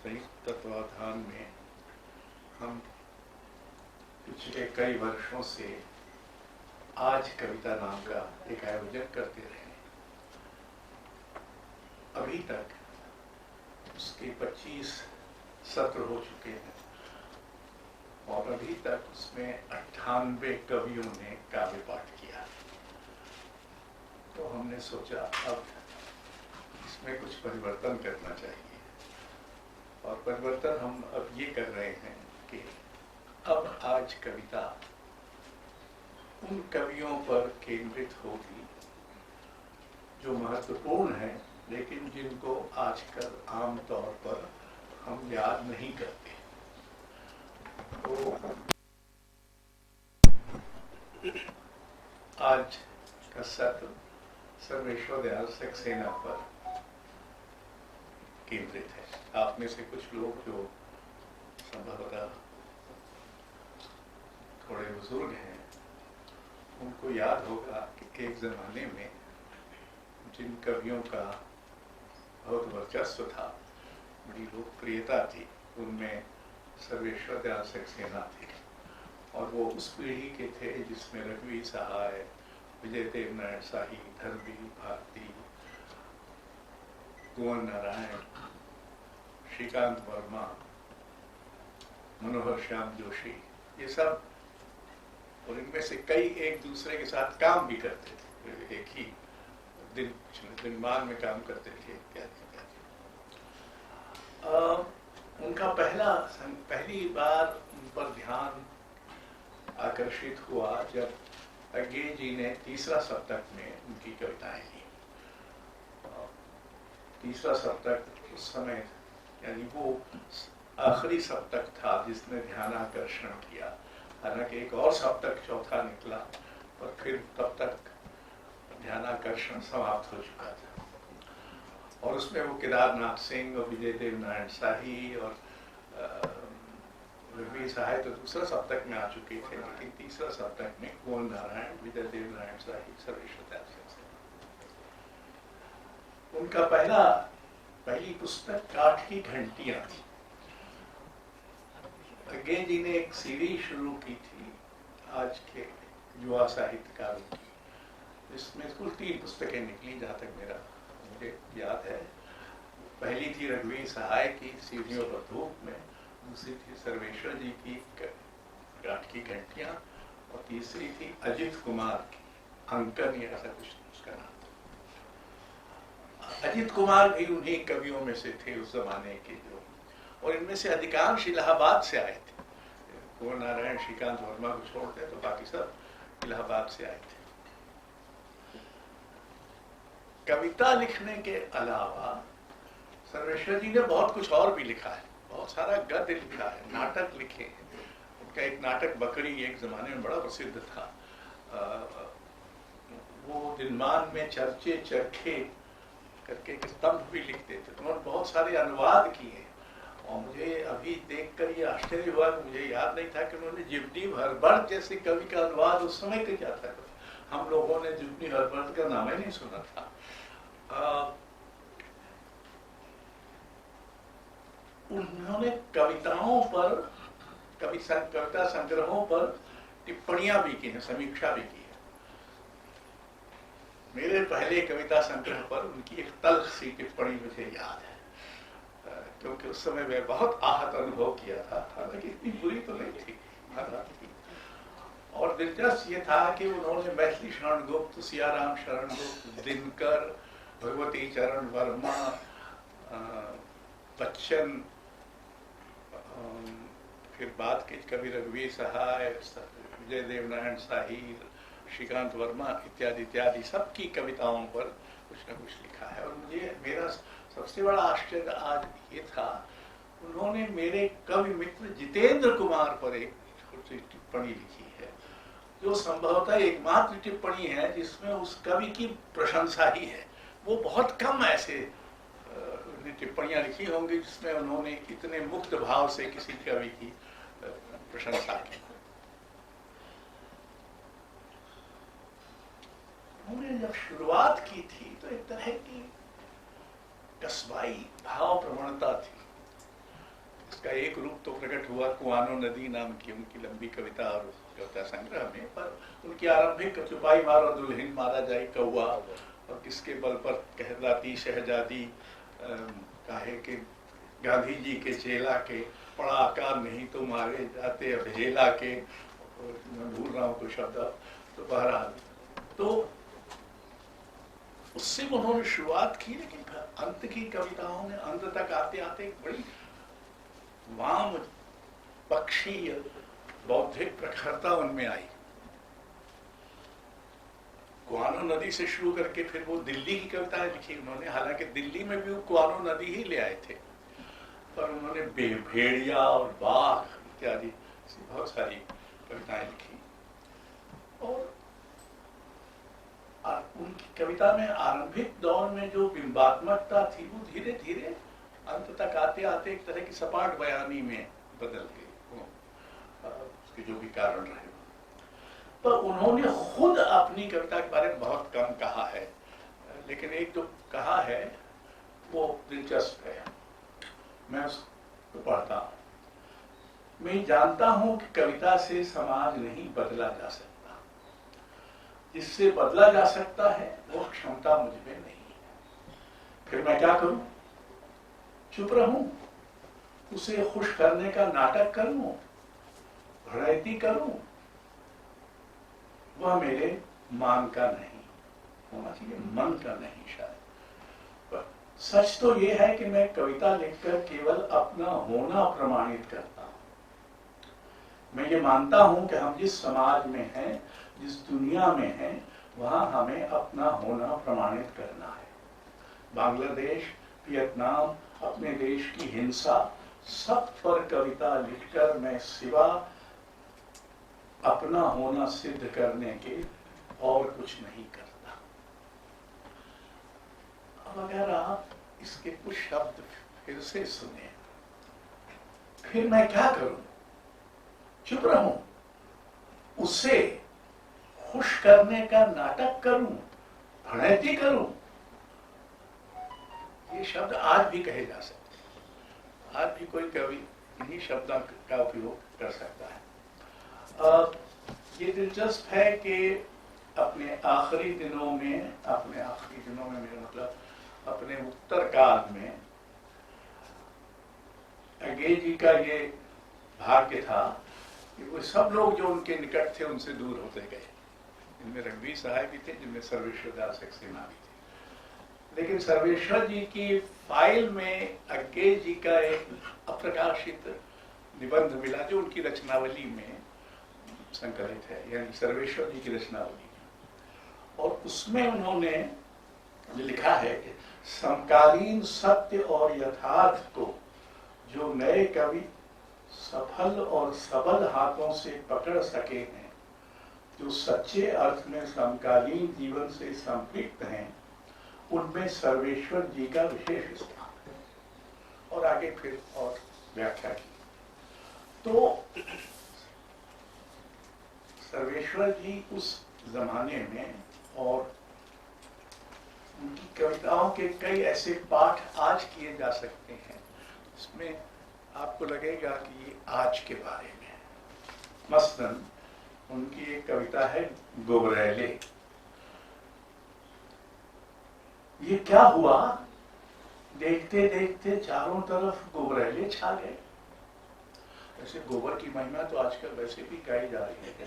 संयुक्त तत्वावधान में हम पिछले कई वर्षों से आज कविता नाम का एक आयोजन करते रहे। अभी तक उसके 25 सत्र हो चुके हैं और अभी तक उसमें 98 कवियों ने काव्य पाठ किया। तो हमने सोचा अब इसमें कुछ परिवर्तन करना चाहिए और परिवर्तन हम अब ये कर रहे हैं कि अब आज कविता उन कवियों पर केंद्रित होगी जो महत्वपूर्ण है लेकिन जिनको आजकल आम तौर पर हम याद नहीं करते। तो आज का सत्र सर्वेश्वर दयाल सक्सेना पर केंद्रित है। आप में से कुछ लोग जो संभवतः थोड़े बुजुर्ग हैं उनको याद होगा कि एक जमाने में जिन कवियों का बहुत वर्चस्व था, बड़ी लोकप्रियता थी, उनमें सर्वेश्वर दयाल सक्सेना थे और वो उस पीढ़ी के थे जिसमें रघुवीर सहाय, विजय देवनारायण शाही, धर्मवीर भारती, कुंवर नारायण, श्रीकांत वर्मा, मनोहर श्याम जोशी, ये सब, और इनमें से कई एक दूसरे के साथ काम भी करते थे, एक ही दिनमान में काम करते थे इत्यादि इत्यादि। उनका पहली बार उन पर ध्यान आकर्षित हुआ जब अज्ञे जी ने तीसरा सप्तक में उनकी कविताएं ली। तीसरा सप्तक उस समय यानी वो आखिरी सप्तक था जिसने ध्यान आकर्षण किया। हालांकि एक और सप्तक चौथा निकला और फिर तब तक ध्यान आकर्षण समाप्त हो चुका था और उसमें वो केदारनाथ सिंह और विजय देवनारायण शाही और रघुवीर सहाय तो दूसरा सप्तक में आ चुके थे, लेकिन तीसरा सप्तक में कुंवर नारायण, विजय देवनारायण शाही, सर्वेश्वर दयाल सक्सेना। उनका पहली पुस्तक काठ की घंटियां थी। अज्ञे जी ने एक सीरीज शुरू की थी आज के युवा साहित्यकारों की, इसमें कुल 3 पुस्तकें निकली जहाँ तक मुझे याद है। पहली थी रघुवीर सहाय की सीढ़ियों पर धूप में, दूसरी थी सर्वेश्वर जी की काठ की घंटियां और तीसरी थी अजित कुमार की अंकन, या ऐसा कुछ उसका नाम। अजित कुमार भी उन्हीं कवियों में से थे उस जमाने के जो, और इनमें से अधिकांश इलाहाबाद से आए थे। कुंवर नारायण, श्रीकांत वर्मा को छोड़ते तो बाकी सब इलाहाबाद से आए थे। कविता लिखने के अलावा सर्वेश्वर जी ने बहुत कुछ और भी लिखा है, बहुत सारा गद्य लिखा है, नाटक लिखे हैं। उनका एक नाटक बकरी एक जमाने में बड़ा प्रसिद्ध था। वो दिनमान में चर्चे चरखे करके एक स्तंभ भी लिखते थे। तो उन्होंने बहुत सारे अनुवाद किए और मुझे अभी देखकर ये आश्चर्य हुआ कि मुझे याद नहीं था कि उन्होंने जिबनी हरबर्ट जैसे कवि का अनुवाद उस समय किया था। हम लोगों ने जिबनी हरबर्ट का नाम ही नहीं सुना था। उन्होंने कविताओं पर, कविता संग्रहों पर टिप्पणियां भी की हैं, समीक्षा भी की है। मेरे पहले कविता संग्रह पर उनकी एक तल्ख सी टिप्पणी मुझे याद है, क्योंकि उस समय मैं बहुत आहत अनुभव किया था। हालांकि इतनी बुरी तो नहीं थी। और दिलचस्प ये था कि उन्होंने मैथिली शरण गुप्त, सियाराम शरण गुप्त, दिनकर, भगवती चरण वर्मा, बच्चन, फिर बाद के कवि रघुवीर सहाय, विजय देवनारायण शाही, श्रीकांत वर्मा इत्यादि इत्यादि सबकी कविताओं पर कुछ न कुछ लिखा है। और मेरा सबसे बड़ा आश्चर्य आज ये था, उन्होंने मेरे कवि मित्र जितेंद्र कुमार पर एक छोटी टिप्पणी लिखी है जो संभवतः एकमात्र टिप्पणी है जिसमें उस कवि की प्रशंसा ही है। वो बहुत कम ऐसे टिप्पणियां लिखी होंगी जिसमें उन्होंने इतने मुक्त भाव से किसी कवि की प्रशंसा की। उन्होंने जब शुरुआत की थी तो एक तरह की कस्बाई भाव प्रवणता थी। इसका एक रूप तो प्रकट हुआ कुआनो नदी नाम की उनकी लंबी कविता और कविता संग्रह में, पर उनकी आरंभिक चुपाई मारो दुल्हन मारा जाए कौआ, और किसके बल पर कहलाती शहजादी, काहे के गांधी जी के चेला के, बड़ा आकार नहीं तो मारे जाते अबहेला के, मैं भूल रहा हूँ कुछ शब्द। तो बहरहाल तो उससे उन्होंने शुरुआत की, लेकिन अंत की कविताओं में अंत तक आते आते एक बड़ी वाम पक्षीय बौद्धिक प्रखरता उनमें आई। कुआनो नदी से शुरू करके फिर वो दिल्ली की कविताएं लिखी उन्होंने, हालांकि दिल्ली में भी वो कुआनो नदी ही ले आए थे, पर उन्होंने भेड़िया और बाघ इत्यादि बहुत सारी कविताएं लिखी। और उनकी कविता में आरंभिक दौर में जो बिंबात्मकता थी वो धीरे धीरे अंत तक आते आते एक तरह की सपाट बयानी में बदल गई, उसके जो भी कारण रहे। पर उन्होंने खुद अपनी कविता के बारे में बहुत कम कहा है, लेकिन एक जो कहा है वो दिलचस्प है, मैं उसको पढ़ता हूं। मैं जानता हूं कि कविता से समाज नहीं बदला जा सकता, जिससे बदला जा सकता है वो क्षमता मुझ में नहीं है। फिर मैं क्या करूं? चुप रहूं, उसे खुश करने का नाटक करूं, भड़ैती करूं? वह मेरे मान का नहीं होना चाहिए, मन का नहीं शायद। पर सच तो यह है कि मैं कविता लिखकर केवल अपना होना प्रमाणित करता हूं। मैं ये मानता हूं कि हम जिस समाज में हैं, जिस दुनिया में है, वहां हमें अपना होना प्रमाणित करना है। बांग्लादेश, वियतनाम, अपने देश की हिंसा, सब पर कविता लिखकर मैं सिवा अपना होना सिद्ध करने के और कुछ नहीं करता। अब अगर आप इसके कुछ शब्द फिर से सुने, फिर मैं क्या करूं? चुप रहूं, उसे खुश करने का नाटक करूं, भड़ैती करूं? ये शब्द आज भी कहे जा सकते हैं, आज भी कोई कवि इन्हीं शब्दों का उपयोग कर सकता है। ये दिलचस्प है कि अपने आखिरी दिनों में मेरा मतलब अपने उत्तर काल में अगे जी का ये भाग्य था कि वो सब लोग जो उनके निकट थे उनसे दूर होते गए। इनमें रघुवीर साहब भी थे, जिनमें सर्वेश्वर दास सक्सेना भी थे। लेकिन सर्वेश्वर जी की फाइल में अज्ञे जी का एक अप्रकाशित निबंध मिला जो उनकी रचनावली में संकलित है, यानी सर्वेश्वर जी की रचनावली। और उसमें उन्होंने लिखा है कि समकालीन सत्य और यथार्थ को जो नए कवि सफल और सबल हाथों से पकड़ सके हैं, जो सच्चे अर्थ में समकालीन जीवन से संपृक्त हैं, उनमें सर्वेश्वर जी का विशेष स्थान है। और आगे फिर और व्याख्या की। तो सर्वेश्वर जी उस जमाने में, और उनकी कविताओं के कई ऐसे पाठ आज किए जा सकते हैं, इसमें आपको लगेगा कि ये आज के बारे में है। मसलन उनकी एक कविता है गोबरैले। ये क्या हुआ, देखते देखते चारों तरफ गोबरैले छा गए। ऐसे गोबर की महिमा तो आजकल वैसे भी गाई जा रही है,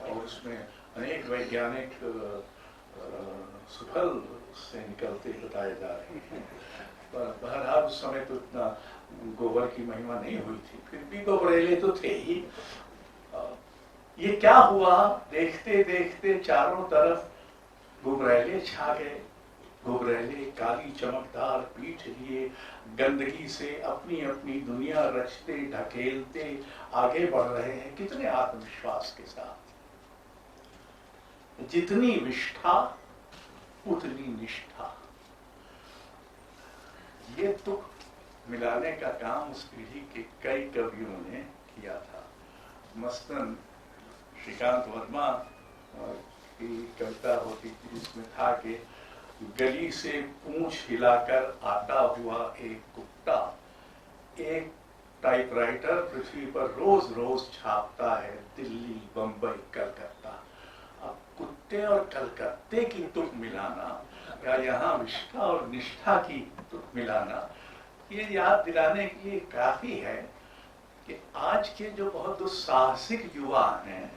और उसमें अनेक वैज्ञानिक सुफल से निकलते बताए जा रहे हैं। पर बहरहाल उस समय तो इतना गोबर की महिमा नहीं हुई थी, फिर भी गोबरेले तो थे ही। ये क्या हुआ, देखते देखते चारों तरफ गोबरेले छा गए। गोबरेले काली चमकदार पीठ लिए गंदगी से अपनी अपनी दुनिया रचते ढकेलते आगे बढ़ रहे हैं, कितने आत्मविश्वास के साथ। जितनी विष्ठा उतनी निष्ठा। ये तुक मिलाने का काम उस पीढ़ी के कई कवियों ने किया था। मसलन श्रीकांत वर्मा की कविता होती थी जिसमें था कि गली से पूंछ हिलाकर आता हुआ एक कुत्ता एक टाइपराइटर पृथ्वी पर रोज रोज छापता है, दिल्ली, बंबई, कलकत्ता। अब कुत्ते और कलकत्ते की तुक मिलाना या यहाँ विष्ठा और निष्ठा की तुक मिलाना, ये याद दिलाने के लिए काफी है कि आज के जो बहुत दुस्साहसिक युवा हैं,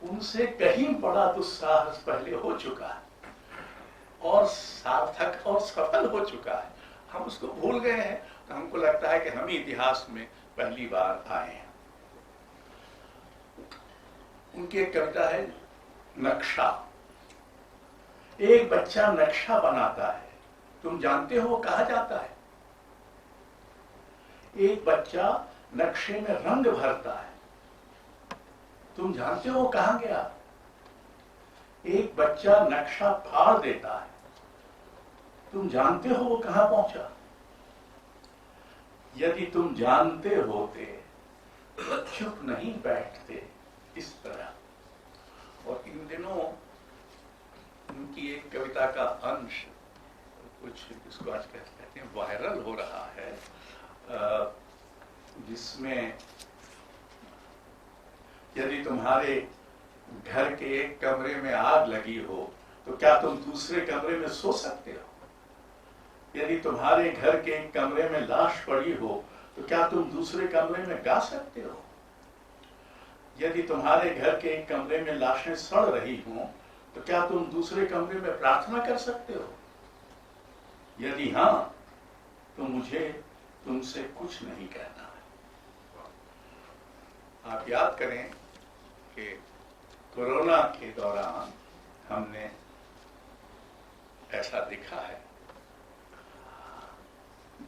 उनसे कहीं बड़ा दुस्साहस पहले हो चुका है और सार्थक और सफल हो चुका है। हम उसको भूल गए हैं, तो हमको लगता है कि हम ही इतिहास में पहली बार आए हैं। उनकी एक कविता है नक्शा। एक बच्चा नक्शा बनाता है, तुम जानते हो वो कहाँ जाता है? एक बच्चा नक्शे में रंग भरता है, तुम जानते हो वो कहाँ गया? एक बच्चा नक्शा फाड़ देता है, तुम जानते हो वो कहाँ पहुंचा? यदि तुम जानते होते तो चुप नहीं बैठते इस तरह। और इन दिनों उनकी एक कविता का अंश कुछ इसको आज कहते हैं वायरल हो रहा है, जिसमें यदि तुम्हारे घर के एक कमरे में आग लगी हो तो क्या तुम दूसरे कमरे में सो सकते हो? यदि तुम्हारे घर के एक कमरे में लाश पड़ी हो तो क्या तुम दूसरे कमरे में गा सकते हो? यदि तुम्हारे घर के एक कमरे में लाशें सड़ रही हों तो क्या तुम दूसरे कमरे में प्रार्थना कर सकते हो? यदि हां, तो मुझे तुमसे कुछ नहीं कहना है। आप याद करें कि कोरोना के दौरान हमने ऐसा दिखा है,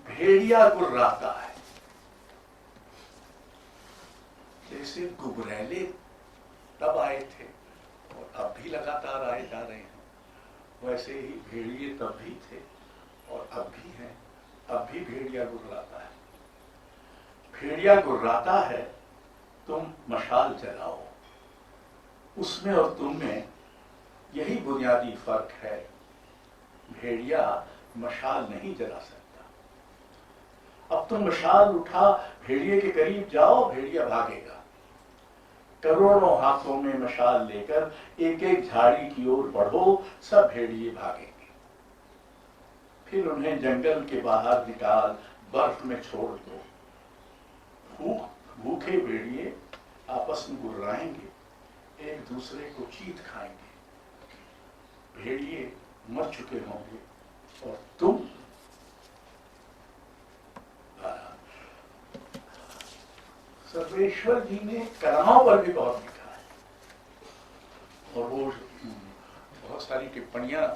भेड़िया गुर्राता है। जैसे गुबरैले तब आए थे और अब भी लगातार आए जा रहे हैं, वैसे ही भेड़िए तब भी थे और अब भी हैं। अब भी भेड़िया गुर्राता है। भेड़िया गुर्राता है, तुम मशाल जलाओ। उसमें और तुम में यही बुनियादी फर्क है। भेड़िया मशाल नहीं जला सकता। अब तुम मशाल उठा भेड़िए के करीब जाओ, भेड़िया भागेगा। करोड़ों हाथों में मशाल लेकर एक एक झाड़ी की ओर बढ़ो, सब भेड़िए भागेंगे। फिर उन्हें जंगल के बाहर निकाल बर्फ में छोड़ दो। भूखे भेड़िए आपस में गुर्राएंगे, एक दूसरे को चीत खाएंगे। भेड़िए मर चुके होंगे और तुम सर्वेश्वर जी ने कलाओं पर भी बहुत लिखा है और वो बहुत सारी टिप्पणियां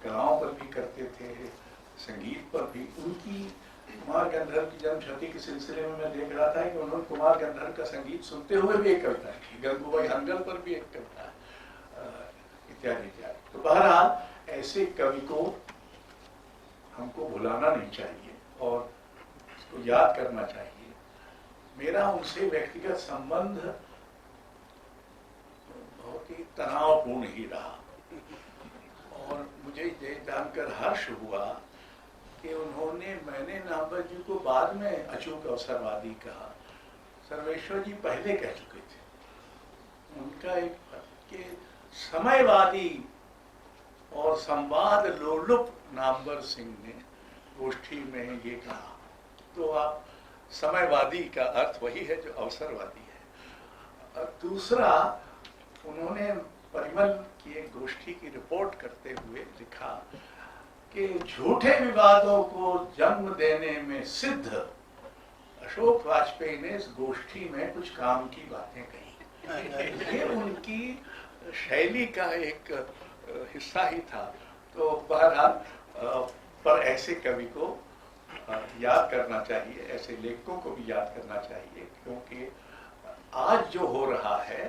कलाओं पर भी करते थे, संगीत पर भी। उनकी कुमार गंधर्व की जन्म शती के सिलसिले में मैं देख रहा था कि उन्होंने कुमार गंधर्व का संगीत सुनते हुए भी एक कविता लिखी, गंगूबाई हंगल पर भी एक कविता, इत्यादि इत्यादि। तो बहरहाल ऐसे कवि को हमको भुलाना नहीं चाहिए और उसको याद करना चाहिए। मेरा उनसे व्यक्तिगत संबंध बहुत ही तनावपूर्ण ही रहा और मुझे ये जानकर हर्ष हुआ कि मैंने नामवर जी को बाद में अचूक अवसरवादी कहा। सर्वेश्वर जी पहले कह चुके थे। उनका एक कि समयवादी और संवाद लोलुप नामवर सिंह ने गोष्ठी में ये कहा। तो आप समयवादी का अर्थ वही है जो अवसरवादी है। और दूसरा, उन्होंने परिमल की एक गोष्ठी की रिपोर्ट करते हुए लिखा कि झूठे विवादों को जन्म देने में सिद्ध अशोक वाजपेयी ने इस गोष्ठी में कुछ काम की बातें कही। ये उनकी शैली का एक हिस्सा ही था। तो बहरहाल पर ऐसे कवि को याद करना चाहिए, ऐसे लेखकों को भी याद करना चाहिए, क्योंकि आज जो हो रहा है,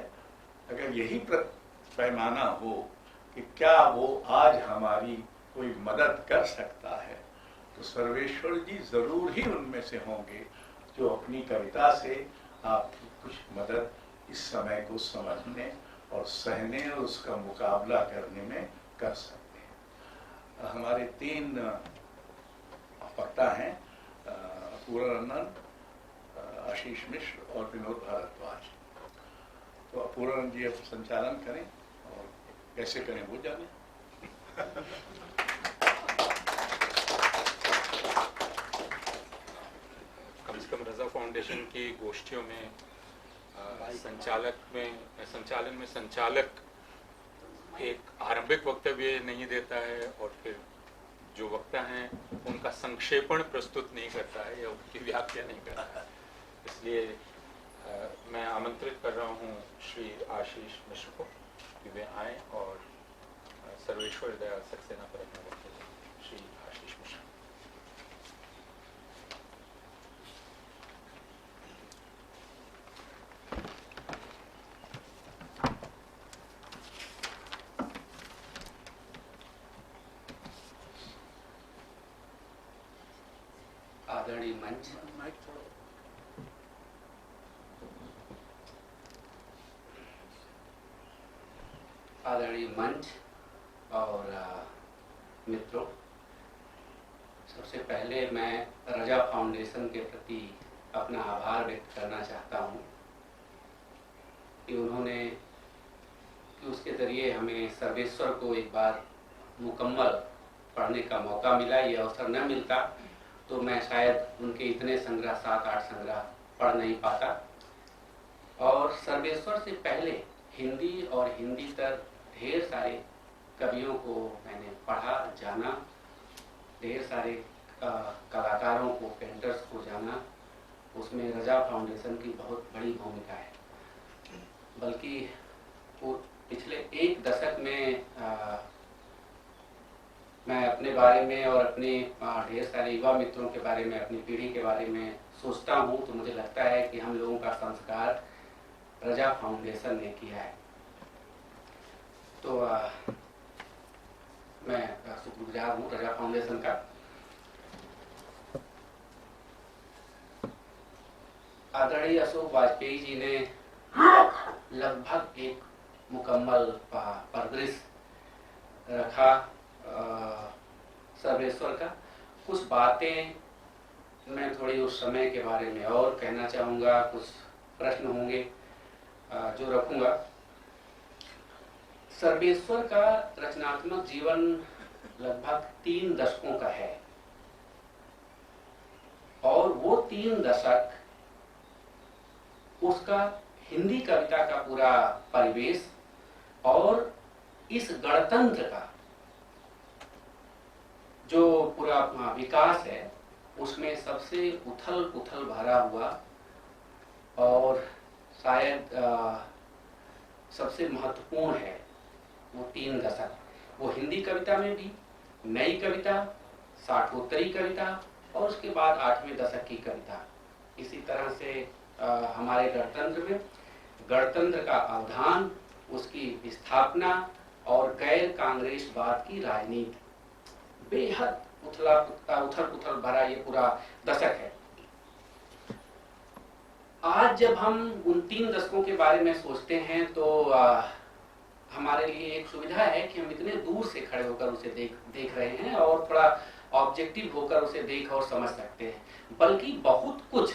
अगर यही पैमाना हो कि क्या वो आज हमारी कोई मदद कर सकता है, तो सर्वेश्वर जी जरूर ही उनमें से होंगे जो अपनी कविता से आपकी कुछ मदद इस समय को समझने और सहने और उसका मुकाबला करने में कर सकते हैं। हमारे 3 वक्ता हैं, अपूर्वानंद, आशीष मिश्र और विनोद भारद्वाज। तो अपूर्वानंद जी अब संचालन करें और कैसे करें वो जाने। कम से कम रजा फाउंडेशन की गोष्ठियों में संचालन में संचालक एक आरंभिक वक्तव्य नहीं देता है और फिर जो वक्ता हैं उनका संक्षेपण प्रस्तुत नहीं करता है या उनकी व्याख्या नहीं करता है। इसलिए मैं आमंत्रित कर रहा हूं श्री आशीष मिश्र को कि वे आए और सर्वेश्वर दयाल सक्सेना पर अपना वक्तव्य दें। श्री आशीष मिश्र। आदरणीय मंच, आदरणीय मंच और मित्रों, सबसे पहले मैं रजा फाउंडेशन के प्रति अपना आभार व्यक्त करना चाहता हूं कि उन्होंने उसके जरिए हमें सर्वेश्वर को एक बार मुकम्मल पढ़ने का मौका मिला। ये अवसर न मिलता तो मैं शायद उनके इतने संग्रह 7-8 संग्रह पढ़ नहीं पाता। और सर्वेश्वर से पहले हिंदी और हिंदीतर ढेर सारे कवियों को मैंने पढ़ा, जाना, ढेर सारे कलाकारों को, पेंटर्स को जाना। उसमें रजा फाउंडेशन की बहुत बड़ी भूमिका है। बल्कि वो पिछले एक दशक में मैं अपने बारे में और अपने ढेर सारे युवा मित्रों के बारे में, अपनी पीढ़ी के बारे में सोचता हूँ तो मुझे लगता है कि हम लोगों का संस्कार रजा फाउंडेशन ने किया है। तो मैं शुक्रगुजार हूँ रजा फाउंडेशन का। आदरणीय अशोक वाजपेयी जी ने लगभग एक मुकम्मल परिदृश्य रखा सर्वेश्वर का। कुछ बातें मैं थोड़ी उस समय के बारे में और कहना चाहूँगा, कुछ प्रश्न होंगे जो रखूँगा। सर्वेश्वर का रचनात्मक जीवन लगभग 3 दशकों का है और वो 3 दशक उसका हिंदी कविता का पूरा परिवेश और इस गणतंत्र का जो पूरा विकास है उसमें सबसे उथल पुथल भरा हुआ और शायद सबसे महत्वपूर्ण है वो 3 दशक। वो हिंदी कविता में भी नई कविता, साठोत्तरी कविता और उसके बाद 8वें दशक की कविता। इसी तरह से हमारे गणतंत्र में गणतंत्र का अवधान, उसकी स्थापना और गैर कांग्रेसवाद की राजनीति, बेहद उथल पुथल भरा ये पूरा दशक है। आज जब हम उन 3 दशकों के बारे में सोचते हैं तो हमारे लिए एक सुविधा है कि हम इतने दूर से खड़े होकर उसे देख रहे हैं और थोड़ा ऑब्जेक्टिव होकर उसे देख और समझ सकते हैं। बल्कि बहुत कुछ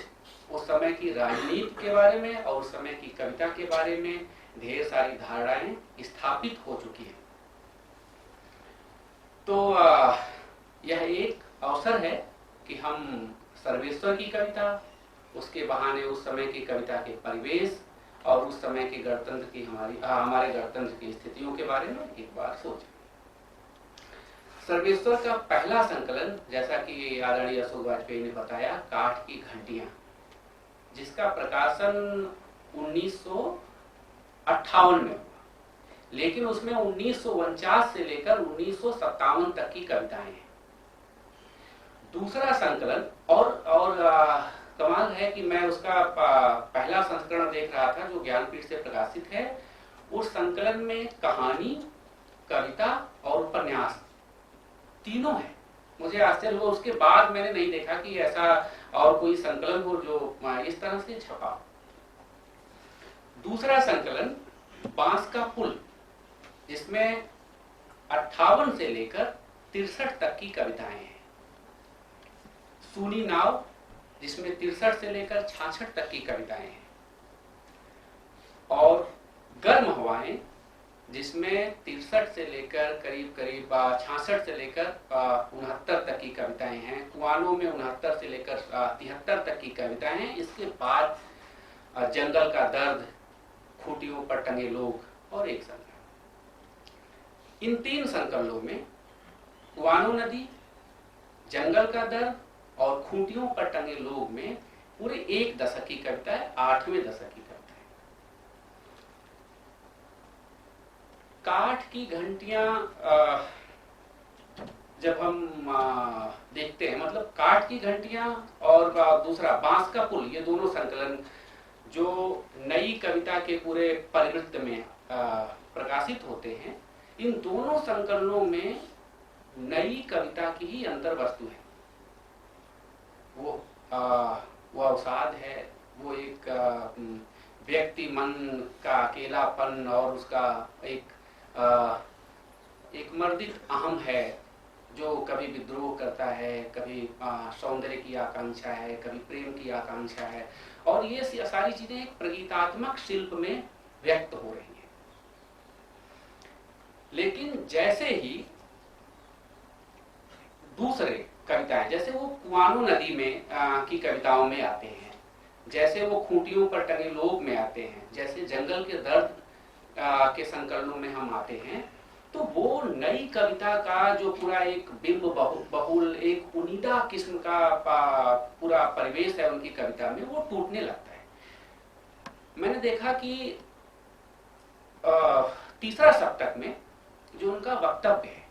उस समय की राजनीति के बारे में और उस समय की कविता के बारे में ढेर सारी धारणाएं स्थापित हो चुकी हैं। तो यह एक अवसर है कि हम सर्वेश्वर की कविता, उसके बहाने उस समय की कविता के परिवेश और उस समय के गणतंत्र की हमारे गणतंत्र की स्थितियों के बारे में एक बार सोचें। सर्वेश्वर का पहला संकलन, जैसा कि आदरणीय अशोक वाजपेयी ने बताया, काठ की घंटियां, जिसका प्रकाशन 1958 में हुआ, लेकिन उसमें 1949 से लेकर 1957 तक की कविताएं हैं। दूसरा संकलन और कमाल है कि मैं उसका पहला संस्करण देख रहा था जो ज्ञानपीठ से प्रकाशित है। उस संकलन में कहानी, कविता और उपन्यास तीनों है। मुझे आश्चर्य हुआ, उसके बाद मैंने नहीं देखा कि ऐसा और कोई संकलन हो जो इस तरह से छपा। दूसरा संकलन बांस का पुल, जिसमें 58 से लेकर 63 तक की कविताएं हैं। सूनी नाव, जिसमें 63 से लेकर 66 तक की कविताएं हैं, और गर्म हवाएं जिसमें 63 से लेकर करीब 66 से लेकर 69 तक की कविताएं हैं। कुआनों में 69 से लेकर 73 तक की कविताएं हैं। इसके बाद जंगल का दर्द, खूंटियों पर टंगे लोग और एक संकलन। इन 3 संकलनों में कुआनो नदी, जंगल का दर्द और खूंटियों पर टंगे लोग में पूरे 1 दशक की कविता है, 8वें दशक की कविता है। काठ की घंटियां जब हम देखते हैं, मतलब काठ की घंटियां और दूसरा बांस का पुल, ये दोनों संकलन जो नई कविता के पूरे परिवृत्त में प्रकाशित होते हैं, इन दोनों संकलनों में नई कविता की ही अंतर वस्तु है। वो अवसाद है, वो एक व्यक्ति मन का अकेलापन और उसका एक मर्दित अहम है, जो कभी विद्रोह करता है, कभी सौंदर्य की आकांक्षा है, कभी प्रेम की आकांक्षा है, और ये सारी चीजें एक प्रगीतात्मक शिल्प में व्यक्त हो रही हैं। लेकिन जैसे ही दूसरे कविताएं, जैसे वो कुआनो नदी में की कविताओं में आते हैं, जैसे वो खूंटियों पर टंगे लोग में आते हैं, जैसे जंगल के दर्द के संकलनों में हम आते हैं, तो वो नई कविता का जो पूरा एक बिंब बहुल, एक उनीदा किस्म का पूरा परिवेश है उनकी कविता में, वो टूटने लगता है। मैंने देखा कि 3रा सप्तक में जो उनका वक्तव्य है,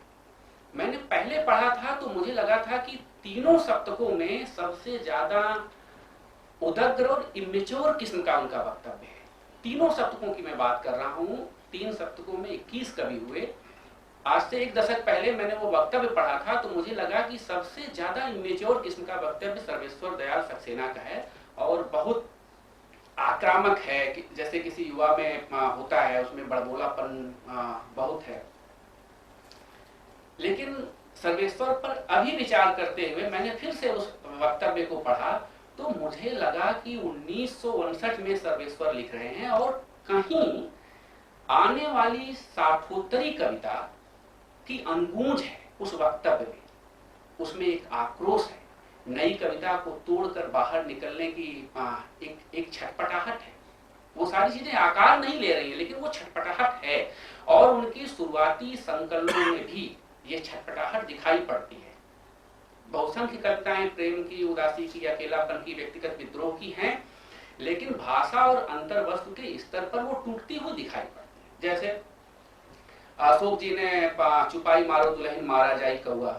मैंने पहले पढ़ा था तो मुझे लगा था कि तीनों सप्तकों में सबसे ज्यादा उदग्र और इमेच्योर किस्म का उनका वक्तव्य है। तीनों सप्तकों की मैं बात कर रहा हूं। 3 सप्तकों में 21 कवि हुए। आज से 1 दशक पहले मैंने वो वक्तव्य पढ़ा था तो मुझे लगा कि सबसे ज्यादा इमेच्योर किस्म का वक्तव्य सर्वेश्वर दयाल सक्सेना का है, और बहुत आक्रामक है, कि जैसे किसी युवा में होता है, उसमें बड़बोलापन बहुत है। लेकिन सर्वेश्वर पर अभी विचार करते हुए मैंने फिर से उस वक्तव्य को पढ़ा तो मुझे लगा कि 1959 में सर्वेश्वर लिख रहे हैं, और कहीं आने वाली 60उत्तरी कविता की अनगूंज है उस वक्तव्य में। उसमें एक आक्रोश है, नई कविता को तोड़कर बाहर निकलने की एक छटपटाहट है। वो सारी चीजें आकार नहीं ले रही है, लेकिन वो छटपटाहट है, और उनकी शुरुआती संकलनों में भी ये छटपटाहट दिखाई पड़ती है। बहुसंख्य कविताएं प्रेम की, उदासी की, अकेलापन की, व्यक्तिगत विद्रोह की हैं, लेकिन भाषा और अंतर वस्तु के स्तर पर वो टूटती हुई दिखाई पड़ती है। जैसे अशोक जी ने चुपाई मारो दुल्हन मारा जाई कौआ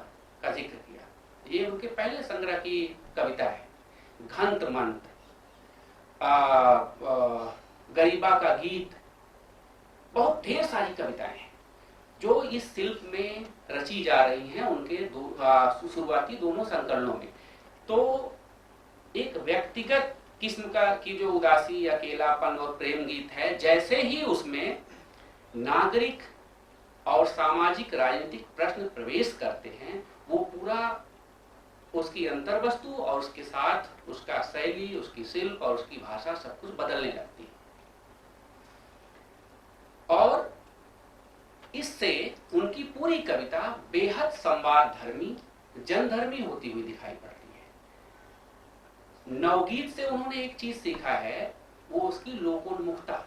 का जिक्र किया, ये उनके पहले संग्रह की कविता है। घंत मंत, गरीबा का गीत, बहुत ढेर सारी कविताएं हैं जो इस शिल्प में रची जा रही हैं उनके शुरुआती दोनों संकलनों में। तो एक व्यक्तिगत किस्म का की जो उदासी, अकेलापन और प्रेम गीत है, जैसे ही उसमें नागरिक और सामाजिक राजनीतिक प्रश्न प्रवेश करते हैं, वो पूरा उसकी अंतर्वस्तु और उसके साथ उसका शैली, उसकी शिल्प और उसकी भाषा सब कुछ बदलने लगती है। और इससे उनकी पूरी कविता बेहद संवाद धर्मी, जनधर्मी होती हुई दिखाई पड़ती है। नवगीत से उन्होंने एक चीज सीखा है, वो उसकी लोकोन्मुखता।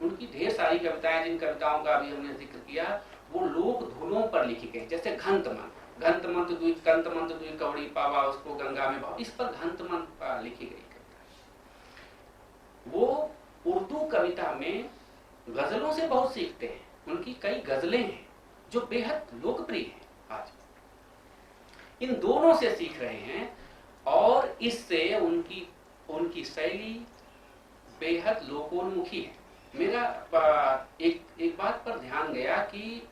उनकी ढेर सारी कविताएं, जिन कविताओं का अभी हमने जिक्र किया, वो लोक धुनों पर लिखी गई। जैसे घंतमंत दुई कंतमंत दुई कवड़ी पावा उसको गंगा में भाव, इस पर घंतमंत लिखी गई कविता। वो उर्दू कविता में गजलों से बहुत सीखते हैं। उनकी कई गजलें हैं जो बेहद लोकप्रिय हैं आज। इन दोनों से सीख रहे हैं, और इससे उनकी शैली बेहद लोकोन्मुखी है। मेरा एक बात पर ध्यान गया कि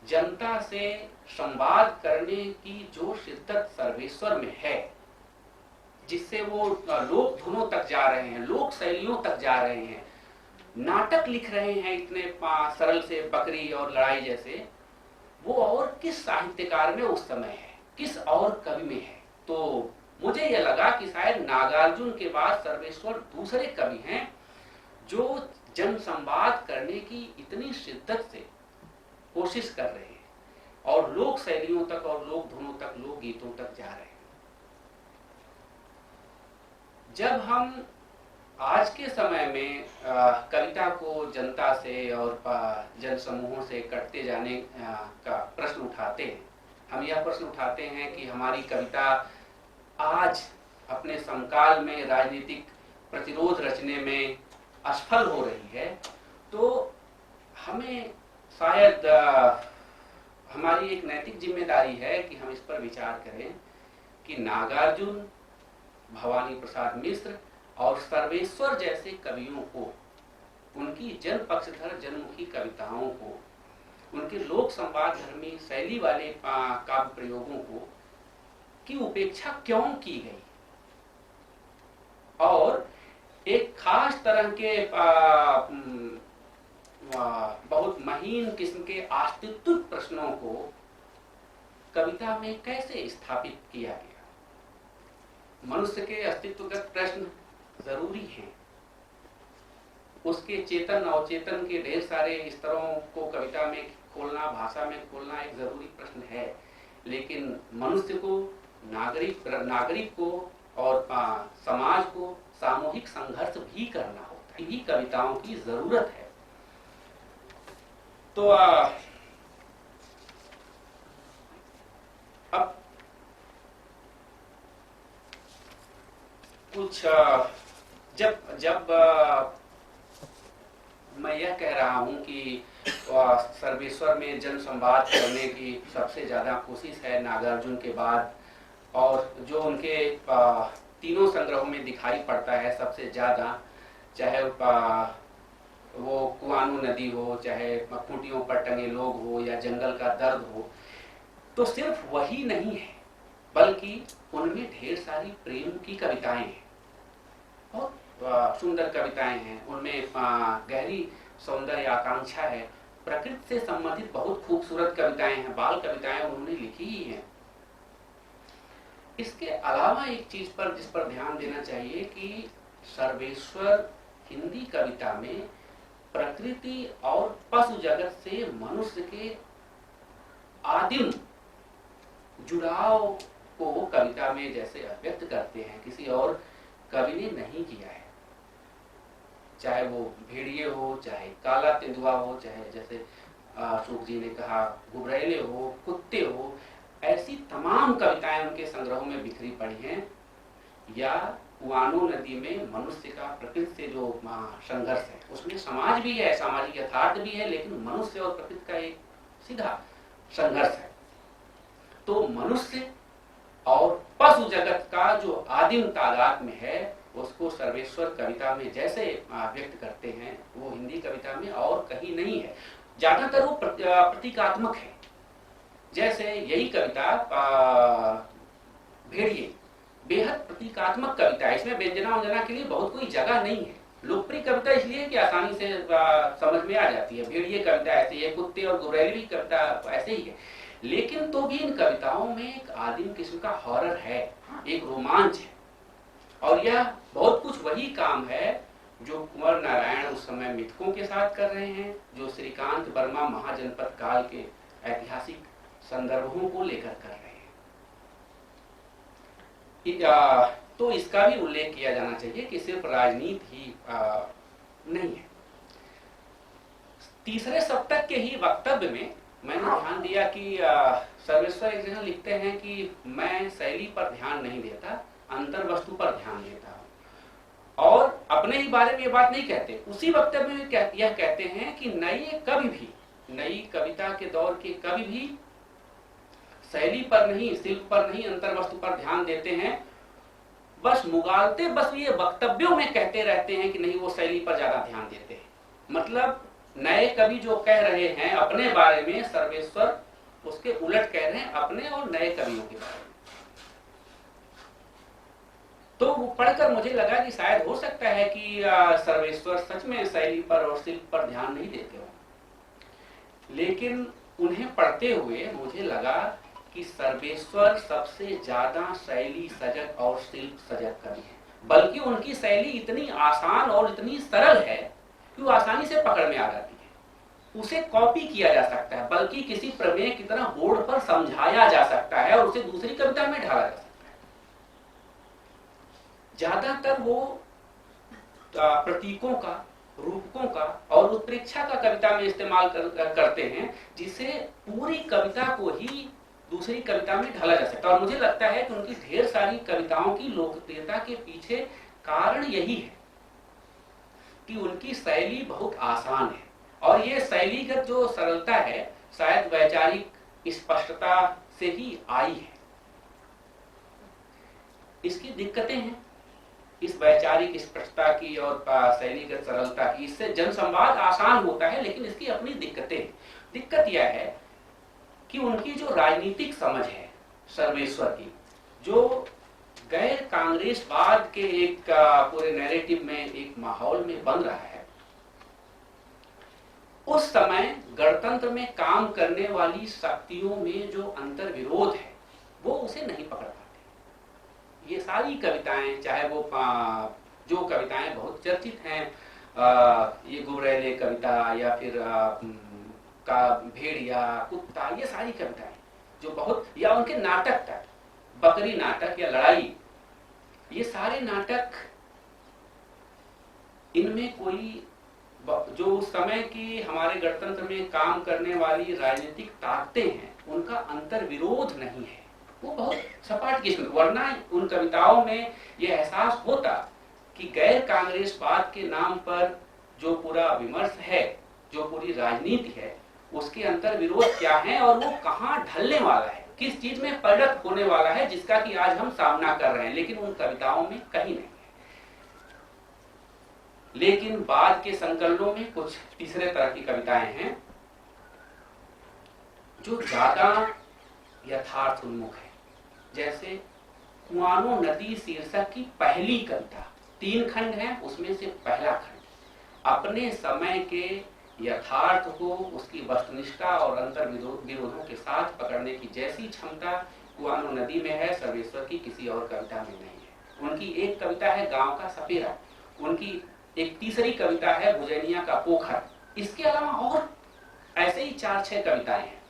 जनता से संवाद करने की जो शिद्दत सर्वेश्वर में है, जिससे वो लोक धुनों तक जा रहे हैं, लोक शैलियों तक जा रहे हैं, नाटक लिख रहे हैं इतने सरल से, बकरी और लड़ाई जैसे, वो और किस साहित्यकार में उस समय है, किस और कवि में है। तो मुझे यह लगा कि शायद नागार्जुन के बाद सर्वेश्वर दूसरे कवि हैं जो जन संवाद करने की इतनी शिद्दत से कोशिश कर रहे हैं और लोक शैलियों तक और लोक धुनों तक, लोक गीतों तक जा रहे हैं। जब हम आज के समय में कविता को जनता से और जन समूहों से कटते जाने का प्रश्न उठाते हैं, हम यह प्रश्न उठाते हैं कि हमारी कविता आज अपने समकाल में राजनीतिक प्रतिरोध रचने में असफल हो रही है, तो हमें शायद हमारी एक नैतिक जिम्मेदारी है कि हम इस पर विचार करें कि नागार्जुन, भवानी प्रसाद मिश्र और सर्वेश्वर जैसे कवियों को, उनकी जन पक्षधर जनमुखी कविताओं को, उनके लोक संवाद धर्मी शैली वाले काव्य प्रयोगों को की उपेक्षा क्यों की गई, और एक खास तरह के बहुत महीन किस्म के अस्तित्व प्रश्नों को कविता में कैसे स्थापित किया गया। मनुष्य के अस्तित्वगत प्रश्न जरूरी हैं, उसके चेतन अवचेतन के ढेर सारे स्तरों को कविता में खोलना, भाषा में खोलना एक जरूरी प्रश्न है, लेकिन मनुष्य को, नागरिक को और समाज को सामूहिक संघर्ष भी करना होता है, भी कविताओं की जरूरत है। तो अब कुछ जब मैं यह कह रहा हूं कि सर्वेश्वर में जन संवाद करने की सबसे ज्यादा कोशिश है नागार्जुन के बाद, और जो उनके तीनों संग्रहों में दिखाई पड़ता है सबसे ज्यादा, चाहे वो कुआनो नदी हो, चाहे खूंटियों पर टंगे लोग हो, या जंगल का दर्द हो, तो सिर्फ वही नहीं है बल्कि उनमें ढेर सारी प्रेम की कविताएं हैं, बहुत सुंदर कविताएं हैं, उनमें गहरी सौंदर्य आकांक्षा है, प्रकृति से संबंधित बहुत खूबसूरत कविताएं हैं, बाल कविताएं उन्होंने लिखी ही हैं। इसके अलावा एक चीज पर जिस पर ध्यान देना चाहिए कि सर्वेश्वर हिंदी कविता में प्रकृति और पशु जगत से मनुष्य के आदिम जुड़ाव को कविता में जैसे अभिव्यक्त करते हैं, किसी और कवि ने नहीं किया है। चाहे वो भेड़िए हो, चाहे काला तेंदुआ हो, चाहे जैसे अशोक जी ने कहा गुबरैले हो, कुत्ते हो, ऐसी तमाम कविताएं उनके संग्रहों में बिखरी पड़ी हैं। या कुआनो नदी में मनुष्य का प्रकृति से जो संघर्ष है, उसमें समाज भी है, सामाजिक यथार्थ भी है, लेकिन मनुष्य और प्रकृति का एक सीधा संघर्ष है। तो मनुष्य और पशु जगत का जो आदिम तादाद में है, उसको सर्वेश्वर कविता में जैसे व्यक्त करते हैं, वो हिंदी कविता में और कहीं नहीं है। ज्यादातर वो प्रतीकात्मक है। जैसे यही कविता भेड़िए बेहद प्रतीकात्मक कविता है, इसमें व्यंजना वंजना के लिए बहुत कोई जगह नहीं है। लोकप्रिय कविता इसलिए कि आसानी से समझ में आ जाती है। भेड़िए कविता ऐसी है, कुत्ते और गुबरैली कविता ऐसे ही है, लेकिन तो भी इन कविताओं में एक आदिम किस्म का हॉरर है, एक रोमांच है, और यह बहुत कुछ वही काम है जो कुंवर नारायण उस समय मिथकों के साथ कर रहे हैं, जो श्रीकांत वर्मा महाजनपद काल के ऐतिहासिक संदर्भों को लेकर कर रहे हैं। तो इसका भी उल्लेख किया जाना चाहिए कि सिर्फ राजनीति ही नहीं है। तीसरे सप्तक के ही वक्तव्य में मैंने ध्यान दिया कि सर्वेश्वर एक जगह लिखते हैं कि मैं शैली पर ध्यान नहीं देता, अंतर वस्तु पर ध्यान देता हूं, और अपने ही बारे में ये बात नहीं कहते। उसी वक्तव्य में यह कहते हैं कि नए कवि भी, नई कविता के दौर के कवि भी शैली पर नहीं, शिल्प पर नहीं, अंतर वस्तु पर ध्यान देते हैं। बस मुगालते बस ये वक्तव्यों में कहते रहते हैं कि नहीं, वो शैली पर ज्यादा ध्यान देते हैं। मतलब नए कवि जो कह रहे हैं अपने बारे में, सर्वेश्वर उसके उलट कह रहे हैं अपने और नए कवियों के बारे में। तो वो पढ़कर मुझे लगा कि शायद हो सकता है कि सर्वेश्वर सच में शैली पर और शिल्प पर ध्यान नहीं देते हो, लेकिन उन्हें पढ़ते हुए मुझे लगा कि सर्वेश्वर सबसे ज्यादा शैली सजग और शिल्प सजग कवि है, बल्कि उनकी शैली इतनी आसान और इतनी सरल है कि वो आसानी से पकड़ में आ जाती है, उसे कॉपी किया जा सकता है, बल्कि किसी प्रमेय की तरह बोर्ड पर समझाया जा सकता है और उसे दूसरी कविता में ढाला जा सकता है। ज्यादातर वो प्रतीकों का, रूपकों का और उत्प्रेक्षा का कविता में इस्तेमाल करते हैं, जिसे पूरी कविता को ही दूसरी कविता में ढाला जा सकता है। और मुझे लगता है कि उनकी ढेर सारी कविताओं की लोकप्रियता के पीछे कारण यही है कि उनकी शैली बहुत आसान है, और ये शैलीगत जो सरलता है शायद वैचारिक स्पष्टता से ही आई है। इसकी दिक्कतें हैं, इस वैचारिक स्पष्टता की और शैलीगत सरलता की। इससे जनसंवाद आसान होता है, लेकिन इसकी अपनी दिक्कतें। दिक्कत यह है कि उनकी जो राजनीतिक समझ है सर्वेश्वर की, जो गैर कांग्रेसवाद के एक पूरे नैरेटिव में, एक माहौल में बन रहा है, उस समय गणतंत्र में काम करने वाली शक्तियों में जो अंतर विरोध है वो उसे नहीं पकड़ पाते। ये सारी कविताएं, चाहे वो जो कविताएं बहुत चर्चित हैं, ये गुबरैले कविता या फिर का भेड़िया, कुत्ता, ये सारी कविताएं जो बहुत, या उनके नाटक तक, बकरी नाटक या लड़ाई, ये सारे नाटक, इनमें कोई जो उस समय की हमारे गणतंत्र में काम करने वाली राजनीतिक ताकतें हैं, उनका अंतर विरोध नहीं है, वो बहुत सपाट किस्म। वरना उन कविताओं में यह एहसास होता कि गैर कांग्रेसवाद के नाम पर जो पूरा विमर्श है, जो पूरी राजनीति है, उसके अंतर विरोध क्या है और वो कहाँ ढलने वाला है, किस चीज में परिणत होने वाला है, जिसका कि आज हम सामना कर रहे हैं। लेकिन उन कविताओं में कहीं नहीं है। लेकिन बाद के संकलनों में कुछ तीसरे तरह की कविताएं हैं जो ज्यादा यथार्थ उन्मुख है। जैसे कुआनो नदी शीर्षक की पहली कविता, 3 खंड हैं, उसमें से पहला खंड अपने समय के यथार्थ को उसकी वस्तुनिष्ठता और अंतर विरोधों के साथ पकड़ने की जैसी क्षमता कुआनो नदी में है, सर्वेश्वर की किसी और कविता में नहीं है। उनकी एक कविता है गांव का सपेरा, उनकी एक तीसरी कविता है भुजैनिया का पोखर। इसके अलावा और ऐसे ही 4-6 कविताएं हैं।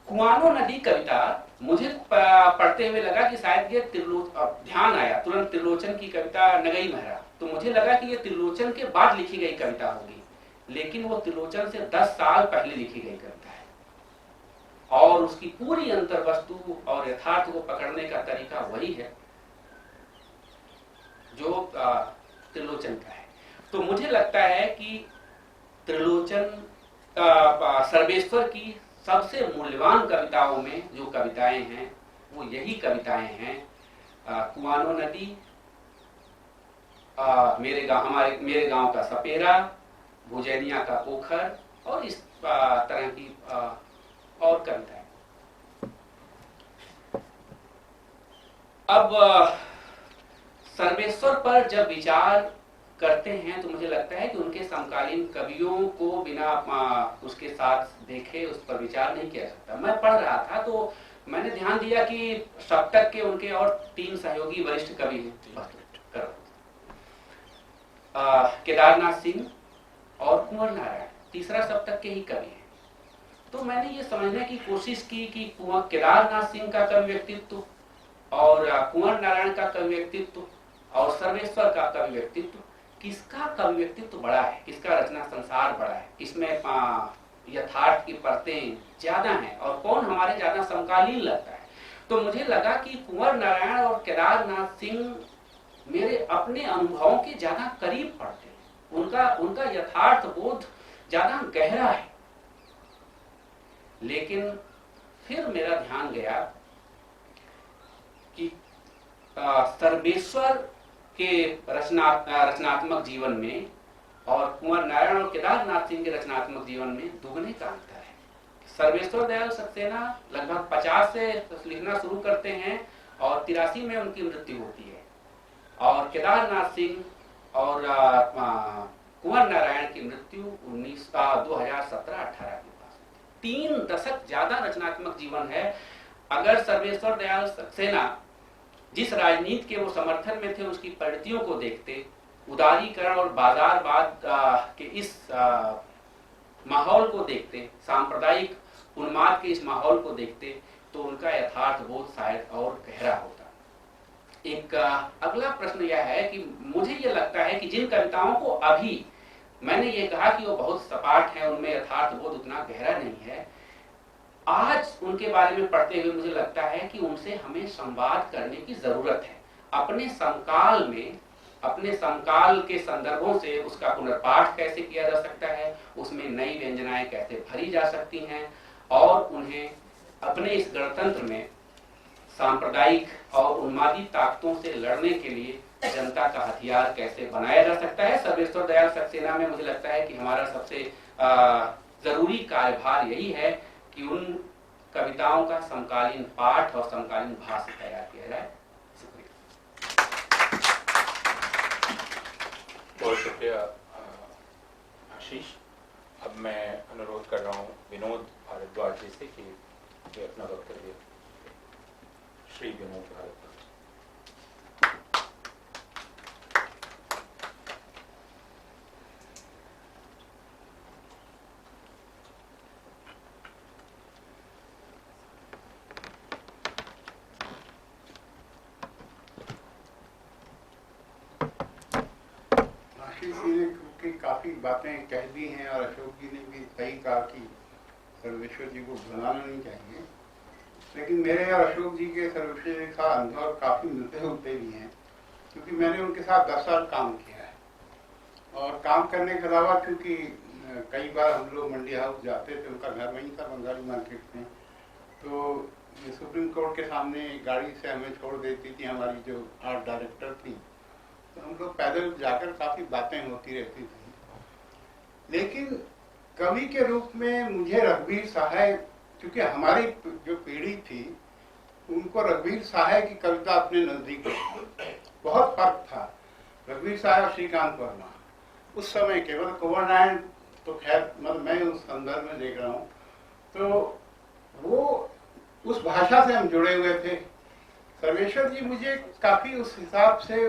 कुआनो नदी कविता मुझे पढ़ते हुए लगा कि शायद ये ध्यान आया तुरंत त्रिलोचन की कविता नगई महरा, तो मुझे लगा कि ये त्रिलोचन के बाद लिखी गई कविता होगी, लेकिन वो त्रिलोचन से 10 साल पहले लिखी गई कविता है, और उसकी पूरी अंतर्वस्तु और यथार्थ को पकड़ने का तरीका वही है जो त्रिलोचन का है। तो मुझे लगता है कि त्रिलोचन सर्वेश्वर की सबसे मूल्यवान कविताओं में जो कविताएं हैं वो यही कविताएं हैं, कुआनो नदी, मेरे गांव का सपेरा, भुजैनिया का पोखर और इस तरह की और कविताएं। अब सर्वेश्वर पर जब विचार करते हैं तो मुझे लगता है कि उनके समकालीन कवियों को बिना उसके साथ देखे उस पर विचार नहीं किया सकता। मैं पढ़ रहा था तो मैंने ध्यान दिया कि सप्तक के उनके और 3 सहयोगी वरिष्ठ कवि हैं, केदारनाथ सिंह और कुंवर नारायण, तीसरा सप्तक के ही कवि हैं। तो मैंने ये समझने की कोशिश की कि केदारनाथ सिंह का कवि व्यक्तित्व और कुंवर नारायण का कवि व्यक्तित्व और सर्वेश्वर का कवि व्यक्तित्व, किसका कवि व्यक्तित्व बड़ा है, किसका रचना संसार बड़ा है, किसमें यथार्थ की परतें ज्यादा हैं और कौन हमारे ज्यादा समकालीन लगता है। तो मुझे लगा कि कुंवर नारायण और केदारनाथ सिंह मेरे अपने अनुभवों के ज्यादा करीब पड़ते हैं, उनका यथार्थ बोध ज्यादा गहरा है। लेकिन फिर मेरा ध्यान गया कि सर्वेश्वर के रचनात्मक जीवन में और कुंवर नारायण और केदारनाथ सिंह के रचनात्मक जीवन में दुगने का अंतर है। सर्वेश्वर दयाल सक्सेना लगभग 50 से लिखना शुरू करते हैं और 83 में उनकी मृत्यु होती है, और केदारनाथ सिंह और कुंवर नारायण की मृत्यु 2017-18 के पास। 3 दशक ज्यादा रचनात्मक जीवन है। अगर सर्वेश्वर दयाल सक्सेना जिस राजनीति के वो समर्थन में थे उसकी परिणतियों को देखते, उदारीकरण और बाजारवाद के इस माहौल को देखते, सांप्रदायिक उन्माद के इस माहौल को देखते, तो उनका यथार्थ बोध शायद और गहरा होता। एक अगला प्रश्न यह है कि मुझे यह लगता है कि जिन कविताओं को अभी मैंने ये कहा कि वो बहुत सपाट हैं, उनमें यथार्थ बोध उतना गहरा नहीं है, आज उनके बारे में पढ़ते हुए मुझे लगता है कि उनसे हमें संवाद करने की जरूरत है। अपने समकाल में, अपने समकाल के संदर्भों से उसका पुनर्पाठ कैसे किया जा सकता है, उसमें नई व्यंजनाएं कैसे भरी जा सकती हैं, और उन्हें अपने इस गणतंत्र में सांप्रदायिक और उन्मादी ताकतों से लड़ने के लिए जनता का हथियार कैसे बनाया जा सकता है। सर्वेश्वर दयाल सक्सेना में मुझे लगता है कि हमारा सबसे जरूरी कार्यभार यही है कि उन कविताओं का समकालीन पाठ और समकालीन भाष्य तैयार किया जाए। बहुत शुक्रिया आशीष। अब मैं अनुरोध कर रहा हूँ विनोद भारद्वाज जी से कि वे अपना वक्तव्य। श्री विनोद भारद्वाज। की काफी बातें कह दी हैं और अशोक जी ने भी सही कहा कि सर्वेश्वर जी को भुलाना नहीं चाहिए, लेकिन मेरे और अशोक जी के सर्वेश्वर जी का अनुभव काफी मिलते जुलते भी हैं, क्योंकि मैंने उनके साथ 10 साल काम किया है। और काम करने के अलावा क्योंकि कई बार हम लोग मंडी हाउस जाते थे, उनका घर वहीं था बंगाली मार्केट में, तो सुप्रीम कोर्ट के सामने गाड़ी से हमें छोड़ देती थी हमारी जो आर्ट डायरेक्टर थी, तो हम लोग पैदल जाकर काफी बातें होती रहती थी। लेकिन कवि के रूप में मुझे रघुवीर सहाय, क्योंकि हमारी जो पीढ़ी थी उनको रघुवीर सहाय की कविता अपने नजदीक बहुत फर्क था। रघुवीर सहाय और श्रीकांत वर्मा उस समय केवल कुंवर नारायण तो खैर मतलब मैं उस संदर्भ में देख रहा हूँ, तो वो उस भाषा से हम जुड़े हुए थे। सर्वेश्वर जी मुझे काफी उस हिसाब से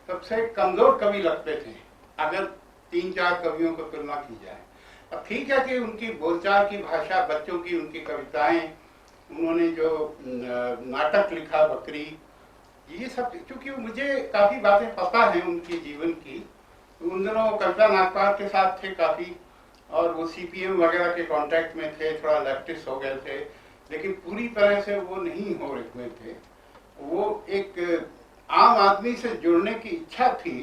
सबसे कमजोर कवि लगते थे अगर 3-4 कवियों को तुलना की जाए। अब ठीक है कि उनकी बोलचाल की भाषा, बच्चों की उनकी कविताएं, उन्होंने जो नाटक लिखा बकरी, ये सब क्योंकि मुझे काफी बातें पता है उनके जीवन की। उन दिनों कविता नागपाल के साथ थे काफी, और वो सीपीएम वगैरह के कांटेक्ट में थे, थोड़ा लेफ्टिस्ट हो गए थे, लेकिन पूरी तरह से वो नहीं हो रहे थे। वो एक आम आदमी से जुड़ने की इच्छा थी,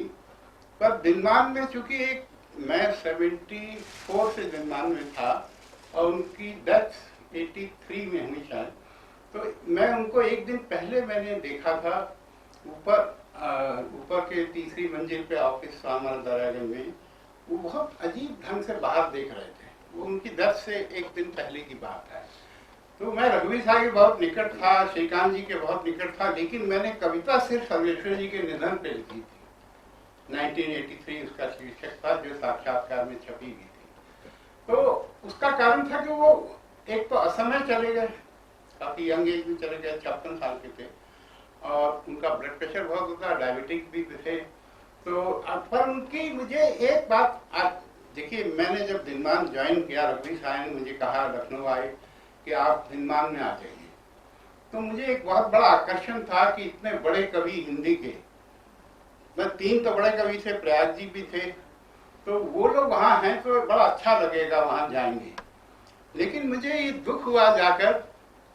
पर दिनमान में चूंकि एक मैं 74 से दिनमान में था और उनकी डेथ 83 में हुई शायद, तो मैं उनको एक दिन पहले मैंने देखा था ऊपर के 3री मंजिल पे ऑफिस हमारा दरागंज में। वो बहुत अजीब ढंग से बाहर देख रहे थे, वो उनकी डेथ से एक दिन पहले की बात है। तो मैं रघुवीर साहब के बहुत निकट था, श्रीकांत जी के बहुत निकट था, लेकिन मैंने कविता सिर्फ सर्वेश्वर जी के निधन पे लिखी थी। 1983 उसका शीर्षक था जो साक्षात्कार में छपी हुई थी। तो उसका कारण था कि वो एक तो असमय चले गए, काफी यंग एज में चले गए, 56 साल के थे, और उनका ब्लड प्रेशर बहुत होता, डायबिटिक भी थे। तो पर उनकी मुझे एक बात, देखिए मैंने जब दिनमान ज्वाइन किया, रघुवीर साहब ने मुझे कहा लखनऊ आए कि आप दिनमान में आ जाइए, तो मुझे एक बहुत बड़ा आकर्षण था कि इतने बड़े कवि हिंदी के, मैं 3 तो बड़े कवि थे, प्रयाग जी भी थे, तो वो लोग वहाँ हैं तो बड़ा अच्छा लगेगा, वहाँ जाएंगे। लेकिन मुझे ये दुख हुआ जाकर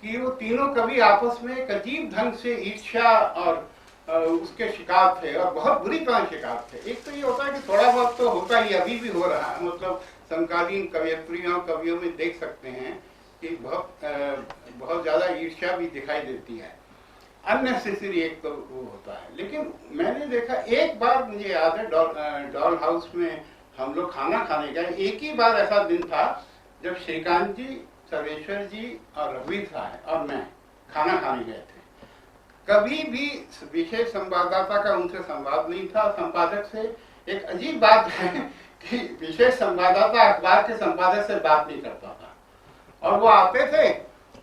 कि वो तीनों कवि आपस में एक अजीब ढंग से ईर्ष्या और उसके शिकार थे, और बहुत बुरी तरह शिकार थे। एक तो ये होता है कि थोड़ा बहुत तो होता ही, अभी भी हो रहा है, मतलब समकालीन कवयित्रियों कवियों में देख सकते हैं कि बहुत ज्यादा ईर्ष्या भी दिखाई देती है, अननेसेसरी एक तो वो होता है। लेकिन मैंने देखा एक बार, मुझे याद है डॉल हाउस में हम लोग खाना खाने गए, एक ही बार ऐसा दिन था जब श्रीकांत जी, सर्वेश्वर जी और रघुवीर साहब और मैं खाना खाने गए थे। कभी भी विशेष संवाददाता का उनसे संवाद नहीं था, संपादक से। एक अजीब बात है कि विशेष संवाददाता अखबार के संपादक से बात नहीं करता था, और वो आते थे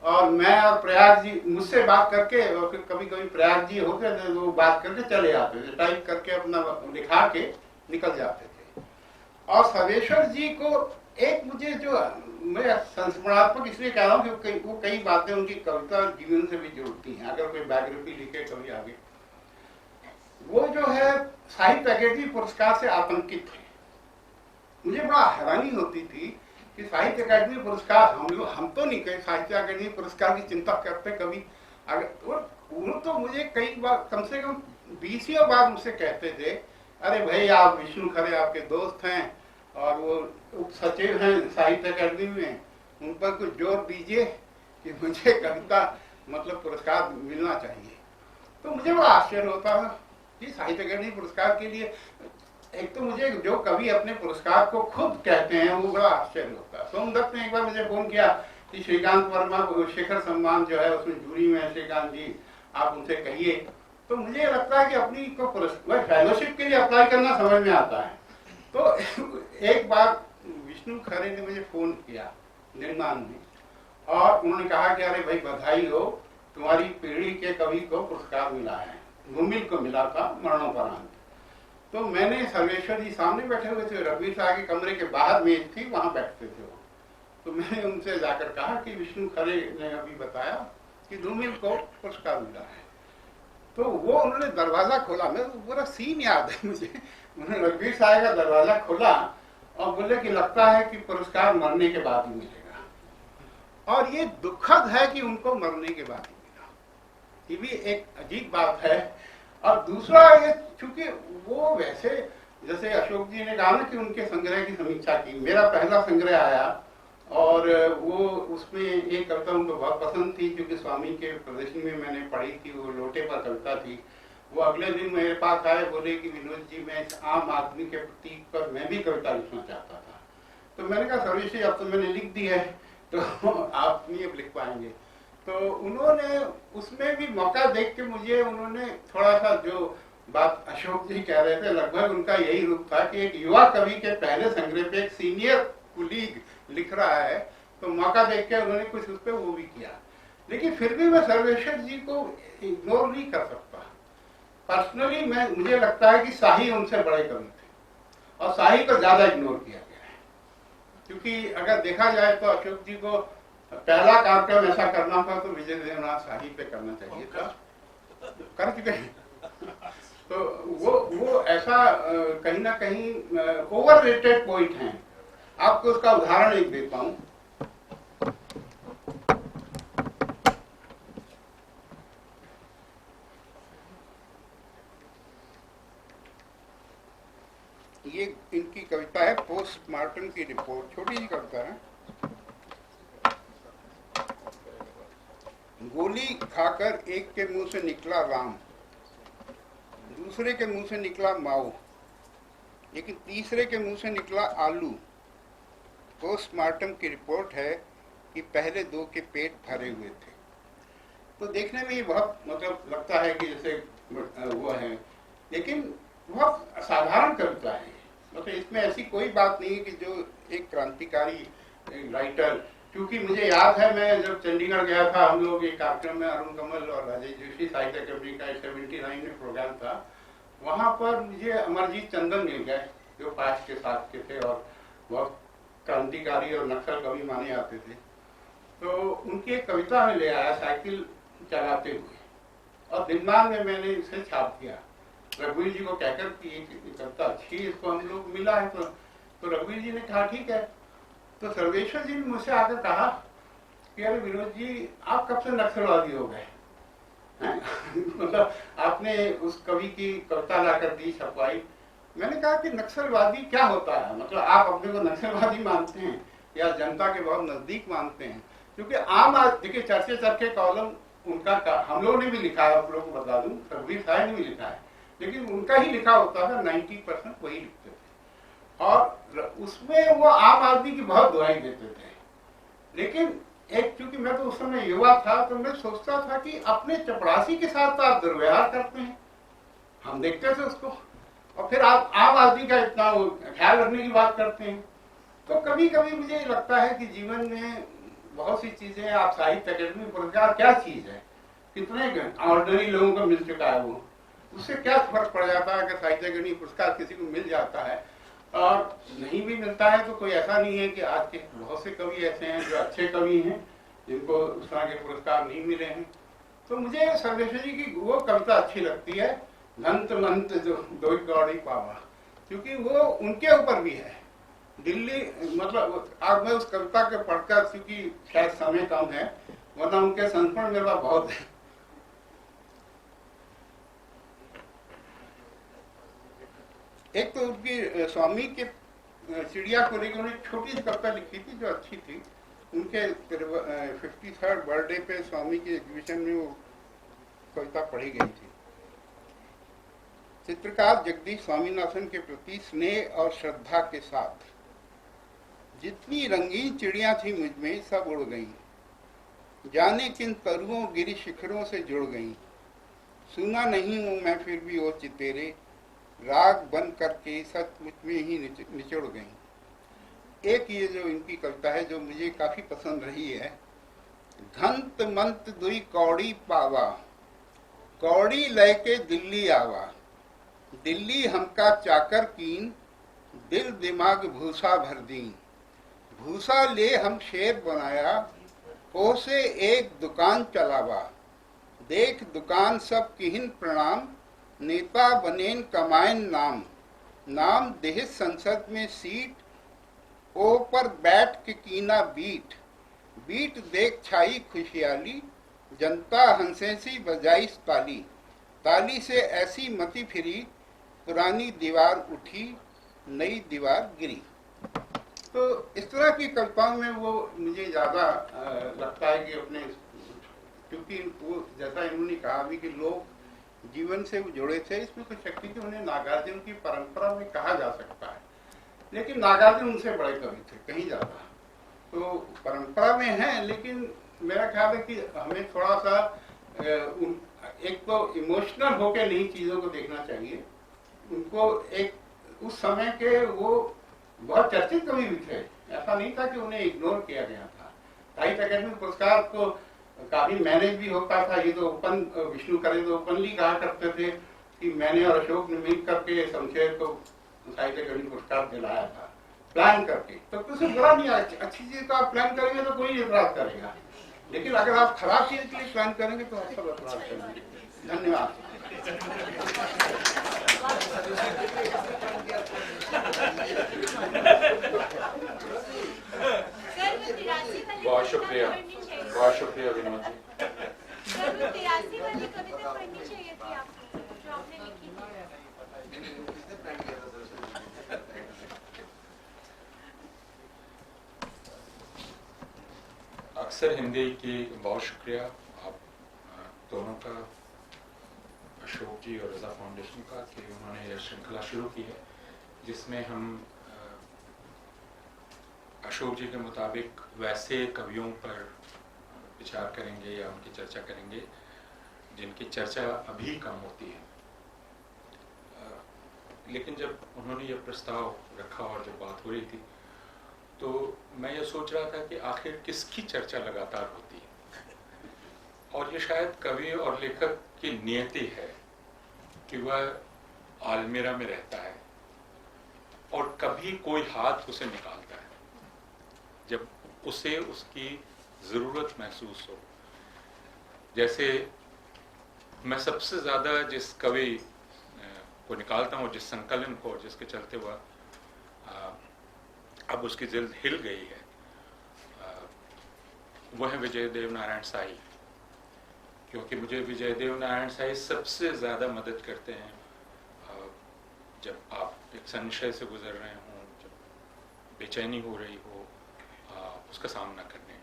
और मैं और प्रयाग जी मुझसे बात करके, और फिर कभी कभी प्रयाग जी होते थे वो बात करके चले आते थे, टाइप करके अपना लिखा के निकल जाते थे। और सर्वेश्वर जी को एक मुझे जो, मैं संस्मरणात्मक इसलिए कह रहा हूँ कि वो कई बातें उनकी कविता और जीवन से भी जुड़ती हैं। अगर कोई बायोग्राफी लिखे कभी आगे, वो जो है साहित्य अकादमी पुरस्कार से आतंकित थे। मुझे बड़ा हैरानी होती थी कि साहित्य अकादमी पुरस्कार हम तो नहीं कहीं साहित्य अकादमी पुरस्कार की चिंता करते कभी। अगर वो तो मुझे कई बार, कम से कम 20 बार मुझसे कहते थे, अरे भाई आप विष्णु खरे आपके दोस्त हैं और वो उप सचिव हैं साहित्य अकादमी में, उन पर कुछ जोर दीजिए कि मुझे कविता मतलब पुरस्कार मिलना चाहिए। तो मुझे बड़ा आश्चर्य होता था कि साहित्य अकादमी पुरस्कार के लिए, एक तो मुझे जो कवि अपने पुरस्कार को खुद कहते हैं वो बड़ा आश्चर्य होता है। सोम दत्त ने एक बार मुझे फोन किया कि श्रीकांत वर्मा शेखर सम्मान जो है उसमें जूरी में, श्रीकांत जी आप उनसे कहिए। तो मुझे लगता है कि अपनी को पुरस्कार फेलोशिप के लिए अप्लाई करना समझ में आता है। तो एक बार विष्णु खरे ने मुझे फोन किया निर्माण में, और उन्होंने कहा कि अरे भाई बधाई हो, तुम्हारी पीढ़ी के कवि को पुरस्कार मिला है। धूमिल को मिला था मरणोपरांत। तो मैंने सर्वेश्वर जी सामने बैठे हुए थे, रघुवीर साहब के कमरे के बाहर मेज थी, वहां बैठते थे वो। तो मैंने उनसे जाकर कहा कि विष्णु खरे ने अभी बताया कि धूमिल को पुरस्कार मिला है। तो वो उन्होंने दरवाजा खोला, मैं पूरा सीन याद है मुझे। उन्होंने रघुवीर साहब का दरवाजा खोला और बोले कि लगता है कि पुरस्कार मरने के बाद ही मिलेगा। और ये दुखद है कि उनको मरने के बाद ही मिला, ये भी एक अजीब बात है। और दूसरा ये, चूंकि वो वैसे जैसे अशोक जी ने कहा ना कि उनके संग्रह की समीक्षा की, मेरा पहला संग्रह आया और वो उसमें एक कविता उनको बहुत पसंद थी, क्योंकि स्वामी के प्रदर्शनी में मैंने पढ़ी थी, वो लोटे पर कविता थी। वो अगले दिन मेरे पास आए, बोले कि विनोद जी मैं इस आम आदमी के प्रतीक पर मैं भी कविता लिखना चाहता था। तो मैंने कहा सर्वेश जी अब तो मैंने लिख दी है, तो आप नहीं अब लिख पाएंगे। तो उन्होंने उसमें भी मौका देख के मुझे, उन्होंने थोड़ा सा जो बात अशोक जी कह रहे थे लगभग उनका यही रूप था कि एक युवा कवि के पहले संग्रह पे एक सीनियर कुलीग लिख रहा है, तो मौका देख के उन्होंने कुछ उस पर वो भी किया। लेकिन फिर भी मैं सर्वेश्वर जी को इग्नोर नहीं कर सकता। पर्सनली मुझे लगता है कि शाही उनसे बड़े कवि थे और शाही को ज्यादा इग्नोर किया गया है। क्योंकि अगर देखा जाए तो अशोक जी को पहला कार्यक्रम ऐसा करना था तो विजय देवनाथ शाही पे करना चाहिए था, कर चुके हैं। तो वो ऐसा कहीं ना कहीं ओवर रेटेड पॉइंट है। आपको उसका उदाहरण एक देता हूं। ये इनकी कविता है पोस्टमार्टम की रिपोर्ट, छोटी सी कविता है। गोली खाकर एक के मुंह से निकला राम, दूसरे के मुंह से निकला माओ, लेकिन तीसरे के मुंह से निकला आलू। पोस्टमार्टम की रिपोर्ट है कि पहले दो के पेट भरे हुए थे। तो देखने में ये बहुत मतलब लगता है कि जैसे वो है, लेकिन बहुत साधारण कविता है। मतलब इसमें ऐसी कोई बात नहीं है कि जो एक क्रांतिकारी राइटर, क्योंकि मुझे याद है मैं जब चंडीगढ़ गया था, हम लोग एक कार्यक्रम में अरुण कमल और राजेश जोशी साहित्य अकादमी का 79 में प्रोग्राम था, वहां पर मुझे अमरजीत चंदन मिल गए जो पास के साथ के थे और बहुत क्रांतिकारी और नक्सल कवि माने जाते थे। तो उनकी एक कविता में ले आया साइकिल चलाते हुए, और दिमाग में मैंने इसे छाप दिया रघुवीर जी को कहकर कि कविता अच्छी, इसको हम लोग मिला है। तो रघुवीर जी ने कहा ठीक है। तो सर्वेश्वर जी ने मुझसे आकर कहा कि अरे विनोद जी आप कब से नक्सलवादी हो गए मतलब आपने उस कवि की कविता लाकर दी, छपवाई। मैंने कहा कि नक्सलवादी क्या होता है, मतलब आप अपने को नक्सलवादी मानते हैं या जनता के बहुत नजदीक मानते हैं? क्योंकि आम देखिए चर्चे चरखे कॉलम उनका हम लोगों ने भी लिखा है, आप लोगों को बता दूं, रघुवीर साहब ने भी लिखा है, लेकिन उनका ही लिखा होता था, 90% वही लिखते थे और उसमें वो आम आदमी की बहुत दुआई देते थे। लेकिन एक चूंकि मैं तो उस समय युवा था, तो मैं सोचता था कि अपने चपरासी के साथ तो आप दुर्व्यवहार करते हैं, हम देखते थे उसको, और फिर आप आम आदमी का इतना ख्याल रखने की बात करते हैं। तो कभी कभी मुझे लगता है कि जीवन में बहुत सी चीजें आप साहित्य अकेडमी पुरस्कार क्या चीज है, कितने ऑर्डिनरी लोगों को मिल चुका है, वो उससे क्या फर्क पड़ जाता है कि साहित्य अकेडमी पुरस्कार किसी को मिल जाता है और नहीं भी मिलता है। तो कोई ऐसा नहीं है कि आज के बहुत से कवि ऐसे हैं जो अच्छे कवि हैं जिनको उस तरह के पुरस्कार नहीं मिले हैं। तो मुझे सर्वेश्वर जी की वो कविता अच्छी लगती है, धंत मंत जो दो कौड़ी पावा, क्योंकि वो उनके ऊपर भी है। दिल्ली मतलब आज मैं उस कविता के पढ़कर, क्योंकि शायद समय कम है वरना उनके संस्मरण मेरे पास बहुत है। एक तो उनकी स्वामी के चिड़िया को लेकर उन्होंने छोटी सी कविता लिखी थी जो अच्छी थी। उनके 53rd बर्थडे पे स्वामी की एग्जीबिशन में वो कविता पढ़ी गई थी। चित्रकार जगदीश स्वामीनाथन के प्रति स्नेह और श्रद्धा के साथ जितनी रंगीन चिड़िया थी मुझ में सब उड़ गईं, जाने किन तरुओं गिरी शिखरों से जुड़ गईं। सुना नहीं हूं मैं फिर भी वो चितेरे, राग बन करके सचमुच में ही निचुड़ गईं। एक ये जो इनकी कविता है जो मुझे काफी पसंद रही है, धंत मंत दुई कौड़ी पावा, कौड़ी लैके दिल्ली आवा, दिल्ली हमका चाकर कीन, दिल दिमाग भूसा भर दीन। भूसा ले हम शेर बनाया, ओसे एक दुकान चलावा, देख दुकान सब किहिन प्रणाम, नेता बनेन कमाएन नाम। नाम देह संसद में सीट, ओ पर बैठ के कीना बीट, बीट देख छाई खुशहाली, जनता हंसेसी बजाई ताली, ताली से ऐसी मती फिरी, पुरानी दीवार उठी नई दीवार गिरी। तो इस तरह की कविताओं में वो मुझे ज्यादा लगता है कि अपने, क्योंकि वो जैसा इन्होंने कहा भी कि लोग जीवन से जुड़े थे, इसमें कुछ शक्ति थी। उन्हें नागार्जुन की परंपरा में कहा जा सकता है, लेकिन नागार्जुन उनसे बड़े कवि थे कहीं ज्यादा। तो परंपरा में है, लेकिन मेरा ख्याल है कि हमें थोड़ा सा एक तो इमोशनल होकर नहीं चीजों को देखना चाहिए। उनको एक उस समय के वो बहुत चर्चित कवि भी थे, ऐसा नहीं था कि उन्हें इग्नोर किया गया था। साहित्य अकेडमी पुरस्कार को काफी मैनेज भी होता था। ये तो ओपन, विष्णु करे तो ओपनली कहा करते थे कि मैंने और अशोक ने मिल करके शमशेर को साहित्य अकेडमी पुरस्कार दिलाया था, प्लान करके। तो कुछ बुरा नहीं है, अच्छी चीज का आप प्लान करेंगे तो कोई एतराज करेगा, लेकिन अगर आप खराब चीज के लिए प्लान करेंगे तो आप सब एतराज करेंगे। धन्यवाद। बहुत शुक्रिया, बहुत शुक्रिया विनोद जी। 83 वाली कविता पढ़नी चाहिए थी आपको, जो आपने लिखी थी। अक्सर हिंदी की, बहुत शुक्रिया आप दोनों का, अशोक जी और रजा फाउंडेशन का, कि उन्होंने यह श्रृंखला शुरू की है जिसमें हम अशोक जी के मुताबिक वैसे कवियों पर विचार करेंगे या उनकी चर्चा करेंगे जिनकी चर्चा अभी कम होती है। लेकिन जब उन्होंने ये प्रस्ताव रखा और जब बात हो रही थी तो मैं ये सोच रहा था कि आखिर किसकी चर्चा लगातार होती है। और ये शायद कवि और लेखक की नियति है कि वह आलमीरा में रहता है और कभी कोई हाथ उसे निकालता है जब उसे उसकी ज़रूरत महसूस हो। जैसे मैं सबसे ज़्यादा जिस कवि को निकालता हूँ, जिस संकलन को, जिसके चलते हुआ अब उसकी जिल्द हिल गई है, वह है विजय देव नारायण साई। क्योंकि मुझे विजय देव नारायण साई सबसे ज़्यादा मदद करते हैं जब आप एक संशय से गुजर रहे हों, जब बेचैनी हो रही हो उसका सामना करने,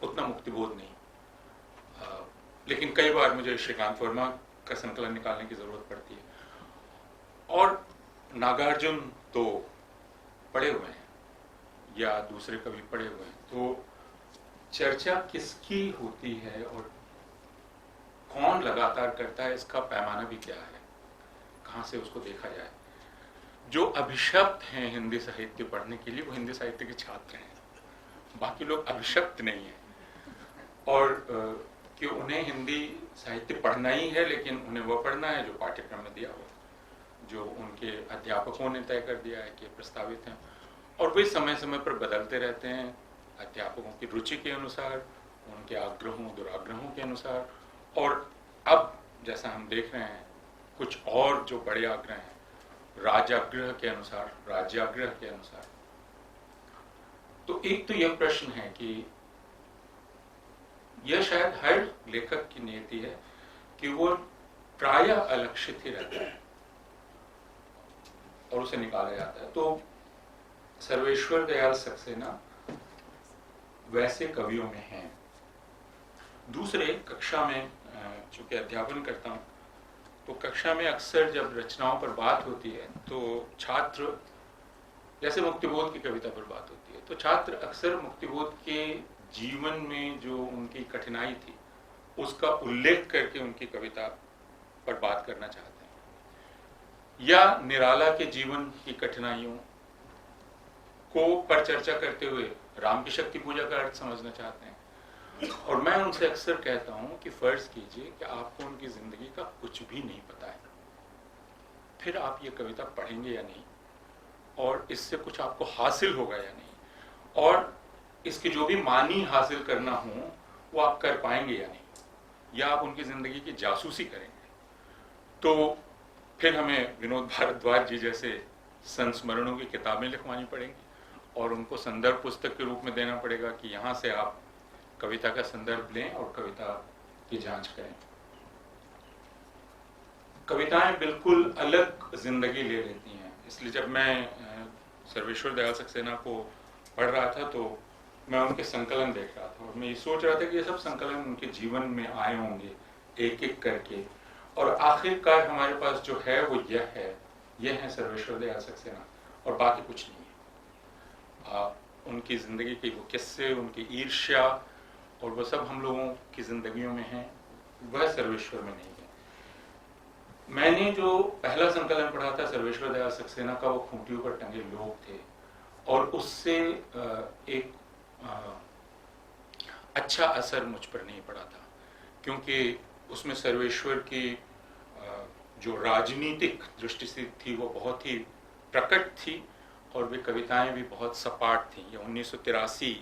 उतना मुक्तिबोध नहीं। लेकिन कई बार मुझे श्रीकांत वर्मा का संकलन निकालने की ज़रूरत पड़ती है। और नागार्जुन तो पढ़े हुए हैं या दूसरे कवि पढ़े हुए हैं, तो चर्चा किसकी होती है और कौन लगातार करता है, इसका पैमाना भी क्या है, कहाँ से उसको देखा जाए। जो अभिशप्त हैं हिंदी साहित्य पढ़ने के लिए वो हिंदी साहित्य के छात्र हैं, बाकी लोग अभिशप्त नहीं है, और कि उन्हें हिंदी साहित्य पढ़ना ही है, लेकिन उन्हें वो पढ़ना है जो पाठ्यक्रम में दिया हुआ, जो उनके अध्यापकों ने तय कर दिया है कि प्रस्तावित हैं, और वे समय समय पर बदलते रहते हैं अध्यापकों की रुचि के अनुसार, उनके आग्रहों दुराग्रहों के अनुसार। और अब जैसा हम देख रहे हैं कुछ और जो बड़े आग्रह हैं राजाग्रह के अनुसार, राज्याग्रह के अनुसार। तो एक तो यह प्रश्न है कि यह शायद हर लेखक की नियति है कि वो प्रायः अलक्षित ही रहता है और उसे निकाला जाता है। तो सर्वेश्वर दयाल सक्सेना वैसे कवियों में हैं। दूसरे, कक्षा में चूंकि अध्यापन करता हूं, तो कक्षा में अक्सर जब रचनाओं पर बात होती है तो छात्र, जैसे मुक्तिबोध की कविता पर बात होती है, तो छात्र अक्सर मुक्तिबोध के जीवन में जो उनकी कठिनाई थी उसका उल्लेख करके उनकी कविता पर बात करना चाहते हैं, या निराला के जीवन की कठिनाइयों को पर चर्चा करते हुए राम की शक्ति पूजा का अर्थ समझना चाहते हैं। और मैं उनसे अक्सर कहता हूं कि फर्ज कीजिए कि आपको उनकी जिंदगी का कुछ भी नहीं पता है, फिर आप ये कविता पढ़ेंगे या नहीं, और इससे कुछ आपको हासिल होगा या नहीं, और इसकी जो भी मानी हासिल करना हो वो आप कर पाएंगे या नहीं, या आप उनकी जिंदगी की जासूसी करेंगे। तो फिर हमें विनोद भारद्वाज जी जैसे संस्मरणों की किताबें लिखवानी पड़ेंगी और उनको संदर्भ पुस्तक के रूप में देना पड़ेगा कि यहाँ से आप कविता का संदर्भ लें और कविता की जांच करें। कविताएं बिल्कुल अलग जिंदगी ले लेती हैं, इसलिए जब मैं सर्वेश्वर दयाल सक्सेना को पढ़ रहा था तो मैं उनके संकलन देख रहा था और मैं ये सोच रहा था कि ये सब संकलन उनके जीवन में आए होंगे एक एक करके, और आखिरकार हमारे पास जो है वो यह है सर्वेश्वर दयाल सक्सेना, और बाकी कुछ नहीं है। उनकी जिंदगी की वो किस्से, उनकी ईर्ष्या और वो सब हम लोगों की जिंदगियों में है, वह सर्वेश्वर में नहीं है। मैंने जो पहला संकलन पढ़ा था सर्वेश्वर दयाल सक्सेना का, वो खूंटियों पर टंगे लोग थे, और उससे एक अच्छा असर मुझ पर नहीं पड़ा था, क्योंकि उसमें सर्वेश्वर की जो राजनीतिक दृष्टि से थी वो बहुत ही प्रकट थी, और वे कविताएं भी बहुत सपाट थीं। ये 1983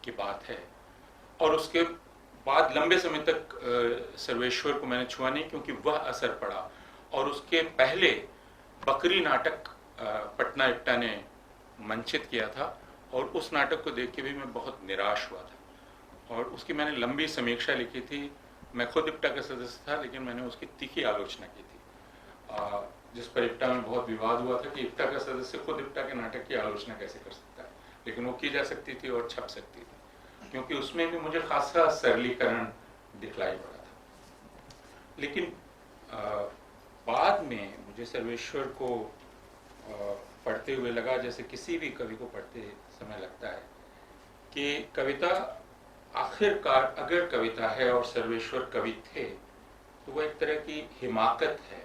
की बात है, और उसके बाद लंबे समय तक सर्वेश्वर को मैंने छुआ नहीं, क्योंकि वह असर पड़ा। और उसके पहले बकरी नाटक पटना इप्टा ने मंचित किया था, और उस नाटक को देख के भी मैं बहुत निराश हुआ था, और उसकी मैंने लंबी समीक्षा लिखी थी। मैं खुद इप्टा का सदस्य था, लेकिन मैंने उसकी तीखी आलोचना की थी, जिस पर इप्टा में बहुत विवाद हुआ था कि इप्टा का सदस्य खुद इप्टा के नाटक की आलोचना कैसे कर सकता है, लेकिन वो की जा सकती थी और छप सकती थी, क्योंकि उसमें भी मुझे खासा सरलीकरण दिखलाई पड़ा था। लेकिन बाद में मुझे सर्वेश्वर को पढ़ते हुए लगा, जैसे किसी भी कवि को पढ़ते समय लगता है, कि कविता आखिरकार अगर कविता है और सर्वेश्वर कवि थे, तो वह एक तरह की हिमाकत है।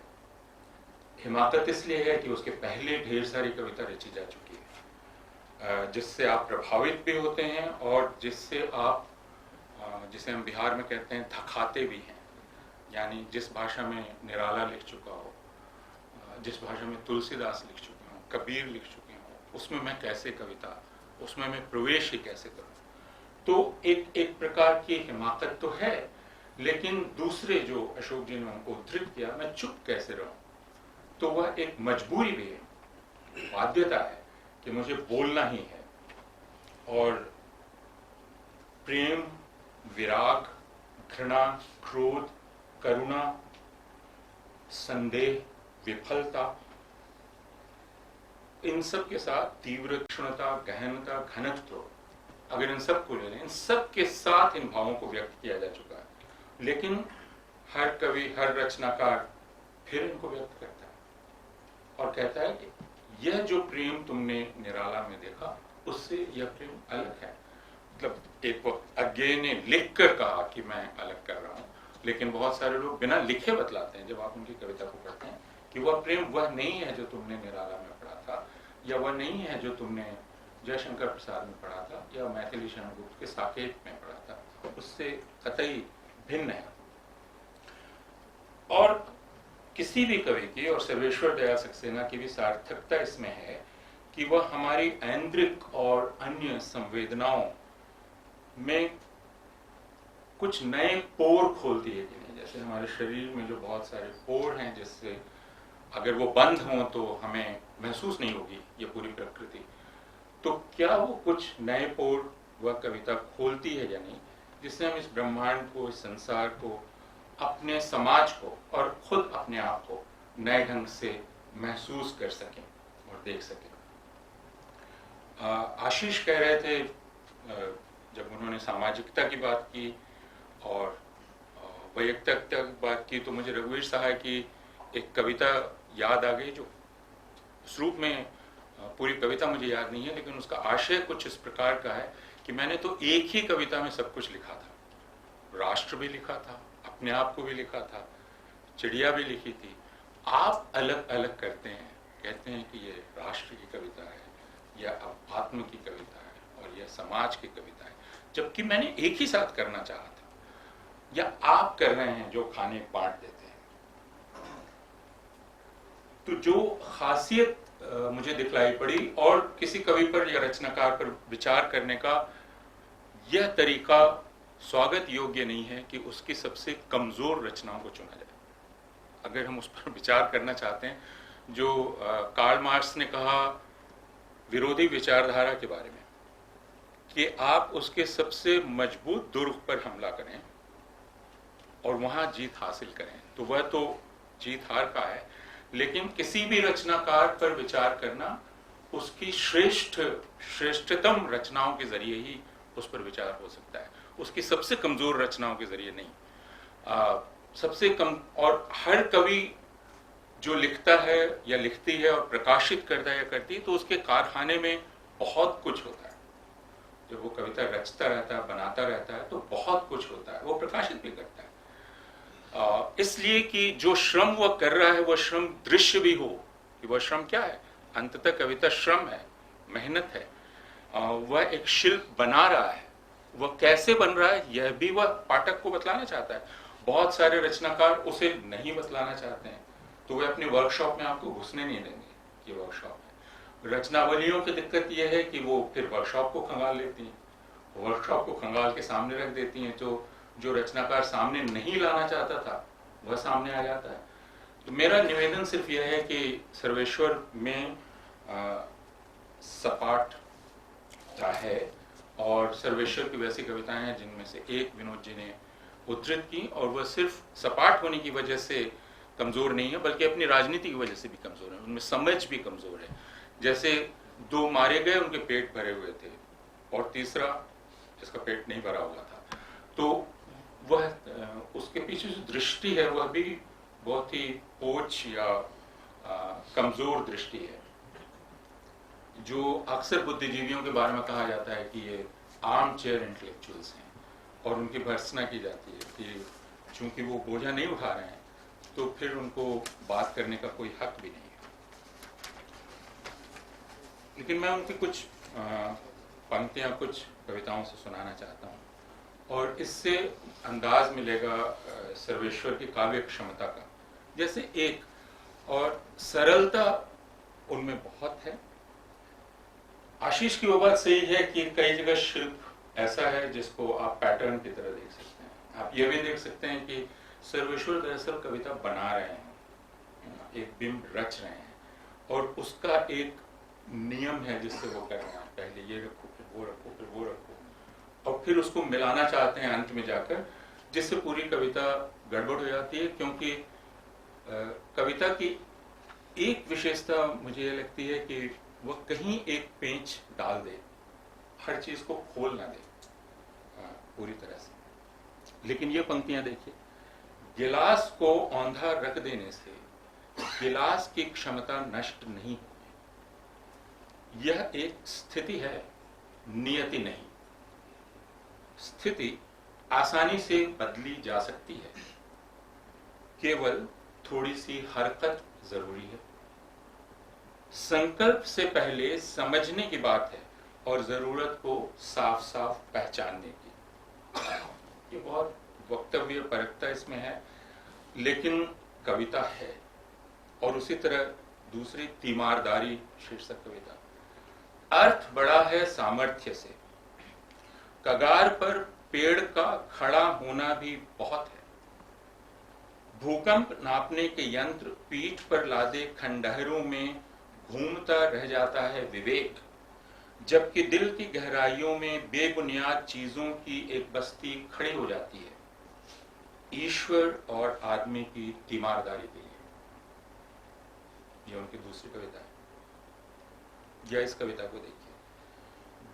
हिमाकत इसलिए है कि उसके पहले ढेर सारी कविता रची जा चुकी है, जिससे आप प्रभावित भी होते हैं, और जिससे आप, जिसे हम बिहार में कहते हैं, थकाते भी हैं। यानी जिस भाषा में निराला लिख चुका हो, जिस भाषा में तुलसीदास लिख चुके हों, कबीर लिख चुके हों, उसमें मैं कैसे कविता, उसमें मैं प्रवेश ही कैसे करूं। तो एक प्रकार की हिमाकत तो है, लेकिन दूसरे जो अशोक जी ने उनको उद्धृत किया, मैं चुप कैसे रहूं, तो वह एक मजबूरी भी है, बाध्यता है कि मुझे बोलना ही है। और प्रेम, विराग, घृणा, क्रोध, करुणा, संदेह, विफलता, इन सब के साथ तीव्र क्षणता, गहनता, घनत्व, अगर इन सब को ले लें, इन सब के साथ इन भावों को व्यक्त किया जा चुका है। लेकिन हर कवि, हर रचनाकार फिर इनको व्यक्त करता है और कहता है कि यह जो प्रेम तुमने निराला में देखा, उससे यह प्रेम अलग है। मतलब एक वक्त अज्ञेय ने लिख कर कहा कि मैं अलग कर रहा हूं, लेकिन बहुत सारे लोग बिना लिखे बतलाते हैं जब आप उनकी कविता को पढ़ते हैं कि वह प्रेम वह नहीं है जो तुमने निराला में पढ़ा था, या वह नहीं है जो तुमने जयशंकर प्रसाद में पढ़ा था या मैथिली शरण गुप्त के साकेत में पढ़ा था, उससे कतई भिन्न है। और किसी भी कवि की, और सर्वेश्वर दयाल सक्सेना की भी सार्थकता इसमें है कि वह हमारी ऐन्द्रिक और अन्य संवेदनाओं में कुछ नए पोर खोलती है कि नहीं। जैसे हमारे शरीर में जो बहुत सारे पोर हैं, जिससे अगर वो बंद हों तो हमें महसूस नहीं होगी ये पूरी प्रकृति, तो क्या वो कुछ नए पोर वह कविता खोलती है या नहीं, जिससे हम इस ब्रह्मांड को, इस संसार को, अपने समाज को और खुद अपने आप को नए ढंग से महसूस कर सकें और देख सकें। आशीष कह रहे थे जब उन्होंने सामाजिकता की बात की और वैयक्तिकता की बात की, तो मुझे रघुवीर सहाय की एक कविता याद आ गई, जो उस रूप में पूरी कविता मुझे याद नहीं है, लेकिन उसका आशय कुछ इस प्रकार का है कि मैंने तो एक ही कविता में सब कुछ लिखा था, राष्ट्र भी लिखा था, अपने आप को भी लिखा था, चिड़िया भी लिखी थी। आप अलग अलग करते हैं, कहते हैं कि ये राष्ट्र की कविता है, यह आत्म की कविता है और यह समाज की कविता है, जबकि मैंने एक ही साथ करना चाहा था। या आप कर रहे हैं जो खाने बांट देते हैं। तो जो खासियत मुझे दिखलाई पड़ी, और किसी कवि पर या रचनाकार पर विचार करने का यह तरीका स्वागत योग्य नहीं है कि उसकी सबसे कमजोर रचनाओं को चुना जाए। अगर हम उस पर विचार करना चाहते हैं, जो कार्ल मार्क्स ने कहा विरोधी विचारधारा के बारे में, कि आप उसके सबसे मजबूत दुर्ग पर हमला करें और वहां जीत हासिल करें, तो वह तो जीत हार का है। लेकिन किसी भी रचनाकार पर विचार करना उसकी श्रेष्ठतम रचनाओं के जरिए ही उस पर विचार हो सकता है, उसकी सबसे कमजोर रचनाओं के जरिए नहीं। सबसे कम, और हर कवि जो लिखता है या लिखती है और प्रकाशित करता है या करती है, तो उसके कारखाने में बहुत कुछ होता है। जब वो कविता रचता रहता है, बनाता रहता है, तो बहुत कुछ होता है, वो प्रकाशित भी करता है। इसलिए कि जो श्रम वह कर रहा है, वह श्रम दृश्य भी हो कि वह श्रम क्या है। अंततः कविता श्रम है, मेहनत है। वह एक शिल्प बना रहा है, वह कैसे बन रहा है यह भी वह पाठक को बतलाना चाहता है। बहुत सारे रचनाकार उसे नहीं बतलाना चाहते हैं, तो वे अपने वर्कशॉप में आपको घुसने नहीं देंगे कि वर्कशॉप है। रचनावलियों की दिक्कत यह है कि वो फिर वर्कशॉप को खंगाल लेती हैं, वर्कशॉप को खंगाल के सामने रख देती हैं, तो जो रचनाकार सामने नहीं लाना चाहता था वह सामने आ जाता है। तो मेरा निवेदन सिर्फ यह है कि सर्वेश्वर में सपाटता है, और सर्वेश्वर की वैसी कविताएं हैं जिनमें से एक विनोद जी ने उद्धृत की, और वह सिर्फ सपाट होने की वजह से कमजोर नहीं है, बल्कि अपनी राजनीति की वजह से भी कमजोर है, उनमें समझ भी कमजोर है। जैसे 2 मारे गए, उनके पेट भरे हुए थे, और तीसरा जिसका पेट नहीं भरा हुआ था, तो वह उसके पीछे जो दृष्टि है वह भी बहुत ही पोच या कमजोर दृष्टि है। जो अक्सर बुद्धिजीवियों के बारे में कहा जाता है कि ये आर्म चेयर इंटेलेक्चुअल्स हैं, और उनकी भर्त्सना की जाती है कि चूंकि वो बोझा नहीं उठा रहे हैं, तो फिर उनको बात करने का कोई हक भी नहीं है। लेकिन मैं उनकी कुछ पंक्तियां कुछ कविताओं से सुनाना चाहता हूँ, और इससे अंदाज मिलेगा सर्वेश्वर की काव्य क्षमता का। जैसे एक और सरलता उनमें बहुत है। आशीष की वो बात सही है कि कई जगह शिल्प ऐसा है जिसको आप पैटर्न की तरह देख सकते हैं। आप ये भी देख सकते हैं कि सर्वेश्वर दरअसल कविता बना रहे हैं, एक बिंब रच रहे हैं, और उसका एक नियम है जिससे वो कर रहे हैं। पहले ये रखो, फिर वो रखो, फिर वो रखो, और फिर उसको मिलाना चाहते हैं अंत में जाकर, जिससे पूरी कविता गड़बड़ हो जाती है। क्योंकि कविता की एक विशेषता मुझे ये लगती है कि वह कहीं एक पेंच डाल दे, हर चीज को खोल ना दे पूरी तरह से। लेकिन ये पंक्तियां देखिए, गिलास को औंधा रख देने से गिलास की क्षमता नष्ट नहीं होगी। यह एक स्थिति है, नियति नहीं। स्थिति आसानी से बदली जा सकती है, केवल थोड़ी सी हरकत जरूरी है। संकल्प से पहले समझने की बात है और ज़रूरत को साफ साफ पहचानने की। ये बहुत वक्तव्य परकता इसमें है, लेकिन कविता है। और उसी तरह दूसरी तीमारदारी शीर्षक कविता। अर्थ बड़ा है सामर्थ्य से, कगार पर पेड़ का खड़ा होना भी बहुत है। भूकंप नापने के यंत्र पीठ पर लादे खंडहरों में घूमता रह जाता है विवेक, जबकि दिल की गहराइयों में बेबुनियाद चीजों की एक बस्ती खड़ी हो जाती है, ईश्वर और आदमी की तीमारदारी के लिए। यह उनकी दूसरी कविता है। या इस कविता को देखिए।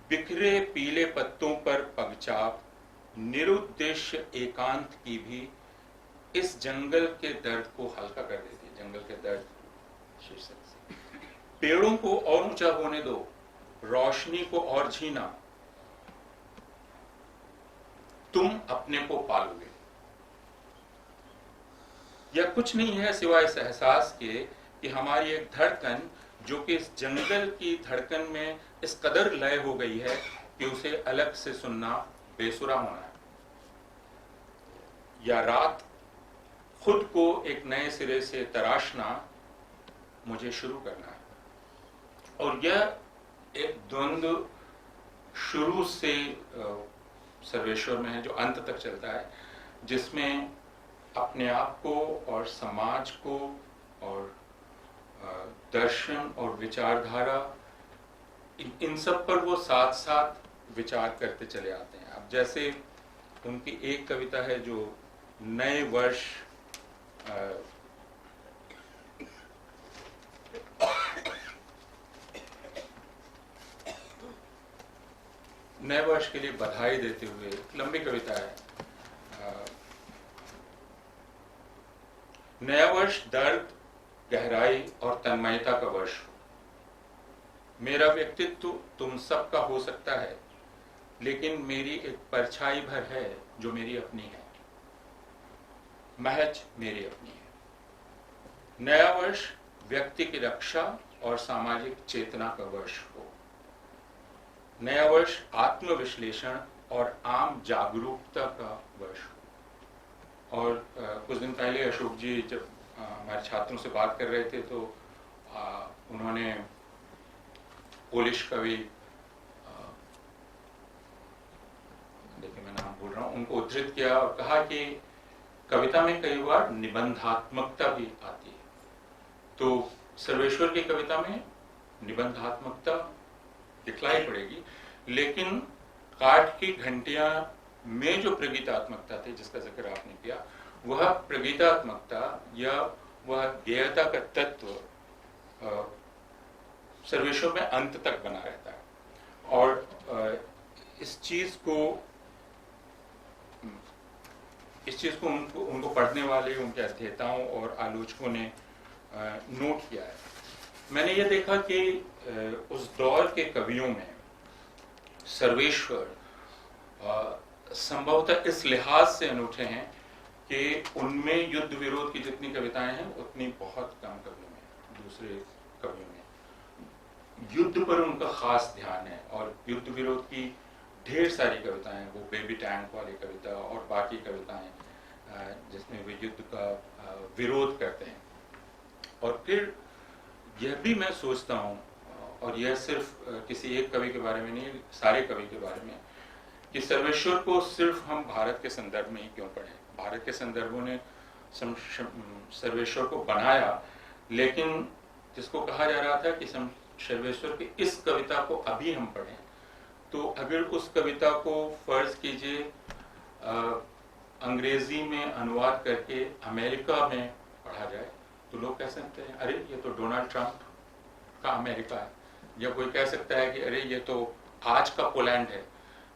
बिखरे पीले पत्तों पर पगचाप, निरुद्देश्य एकांत की भी इस जंगल के दर्द को हल्का कर देती है। जंगल के दर्द शीर्षक से। पेड़ों को और ऊंचा होने दो, रोशनी को और झीना, तुम अपने को पालोगे। यह कुछ नहीं है सिवाय इस एहसास के कि हमारी एक धड़कन, जो कि इस जंगल की धड़कन में इस कदर लय हो गई है कि उसे अलग से सुनना बेसुरा होना है। या रात, खुद को एक नए सिरे से तराशना मुझे शुरू करना है। और यह एक द्वंद्व शुरू से सर्वेश्वर में है, जो अंत तक चलता है, जिसमें अपने आप को और समाज को और दर्शन और विचारधारा, इन सब पर वो साथ साथ विचार करते चले आते हैं। अब जैसे उनकी एक कविता है जो नए वर्ष के लिए बधाई देते हुए, लंबी कविता है। नया वर्ष दर्द, गहराई और तन्मयता का वर्ष हो। मेरा व्यक्तित्व तुम सबका हो सकता है, लेकिन मेरी एक परछाई भर है जो मेरी अपनी है, महज मेरी अपनी है। नया वर्ष व्यक्ति की रक्षा और सामाजिक चेतना का वर्ष हो। नया वर्ष आत्मविश्लेषण और आम जागरूकता का वर्ष हो। और कुछ दिन पहले अशोक जी जब हमारे छात्रों से बात कर रहे थे तो उन्होंने पोलिश कवि, देखिए मैं नाम भूल रहा हूँ, उनको उद्धृत किया और कहा कि कविता में कई बार निबंधात्मकता भी आती है। तो सर्वेश्वर की कविता में निबंधात्मकता दिखलाई पड़ेगी, लेकिन काठ की घंटियां में जो प्रगीतात्मकता थी जिसका जिक्र आपने किया, वह प्रगीतात्मकता या वह गेयता का तत्व सर्वेश्वर में अंत तक बना रहता है। और इस चीज को उनको पढ़ने वाले, उनके अध्येताओं और आलोचकों ने नोट किया है। मैंने ये देखा कि उस दौर के कवियों में सर्वेश्वर संभवतः इस लिहाज से अनूठे हैं कि उनमें युद्ध विरोध की जितनी कविताएं हैं उतनी बहुत कम कवियों में, दूसरे कवियों में युद्ध पर उनका खास ध्यान है। और युद्ध विरोध की ढेर सारी कविताएं हैं, वो बेबी टैंक वाली कविता और बाकी कविताएं जिसमें वे युद्ध का विरोध करते हैं। और फिर यह भी मैं सोचता हूँ, और यह सिर्फ किसी एक कवि के बारे में नहीं, सारे कवि के बारे में, कि सर्वेश्वर को सिर्फ हम भारत के संदर्भ में ही क्यों पढ़ें। भारत के संदर्भों ने सर्वेश्वर को बनाया, लेकिन जिसको कहा जा रहा था कि सर्वेश्वर की इस कविता को अभी हम पढ़ें, तो अगर उस कविता को फर्ज कीजिए अंग्रेजी में अनुवाद करके अमेरिका में पढ़ा जाए, तो लोग कह सकते हैं अरे ये तो डोनाल्ड ट्रंप का अमेरिका है, या कोई कह सकता है कि अरे ये तो आज का पोलैंड है,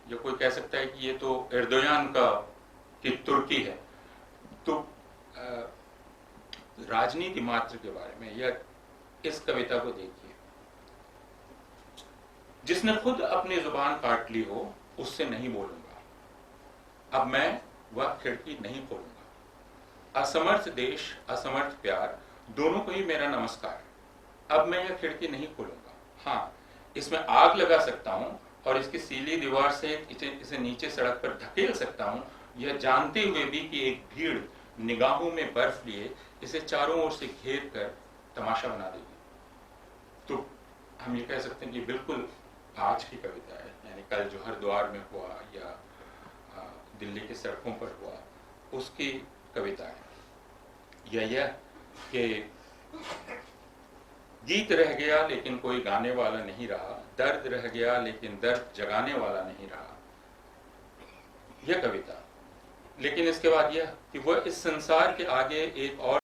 या कोई कह सकता है कि ये तो एर्दोयान की तुर्की है। तो राजनीति मात्र के बारे में या इस कविता को देखिए, जिसने खुद अपनी जुबान काट ली हो उससे नहीं बोलूंगा, अब मैं वह खिड़की नहीं खोलूंगा। असमर्थ देश, असमर्थ प्यार, दोनों को ही मेरा नमस्कार, अब मैं यह खिड़की नहीं खोलूंगा। हाँ, इसमें आग लगा सकता हूं, और इसकी सीली दीवार से इसे नीचे सड़क पर धकेल सकता हूँ, यह जानते हुए भी कि एक भीड़ निगाहों में बर्फ लिए इसे चारों ओर से घेर कर तमाशा बना देगी। तो हम ये कह सकते हैं कि बिल्कुल आज की कविता है, यानी कल जो हरिद्वार में हुआ या दिल्ली की सड़कों पर हुआ उसकी कविता है। यह कि गीत रह गया लेकिन कोई गाने वाला नहीं रहा, दर्द रह गया लेकिन दर्द जगाने वाला नहीं रहा, यह कविता। लेकिन इसके बाद यह कि वह इस संसार के आगे एक और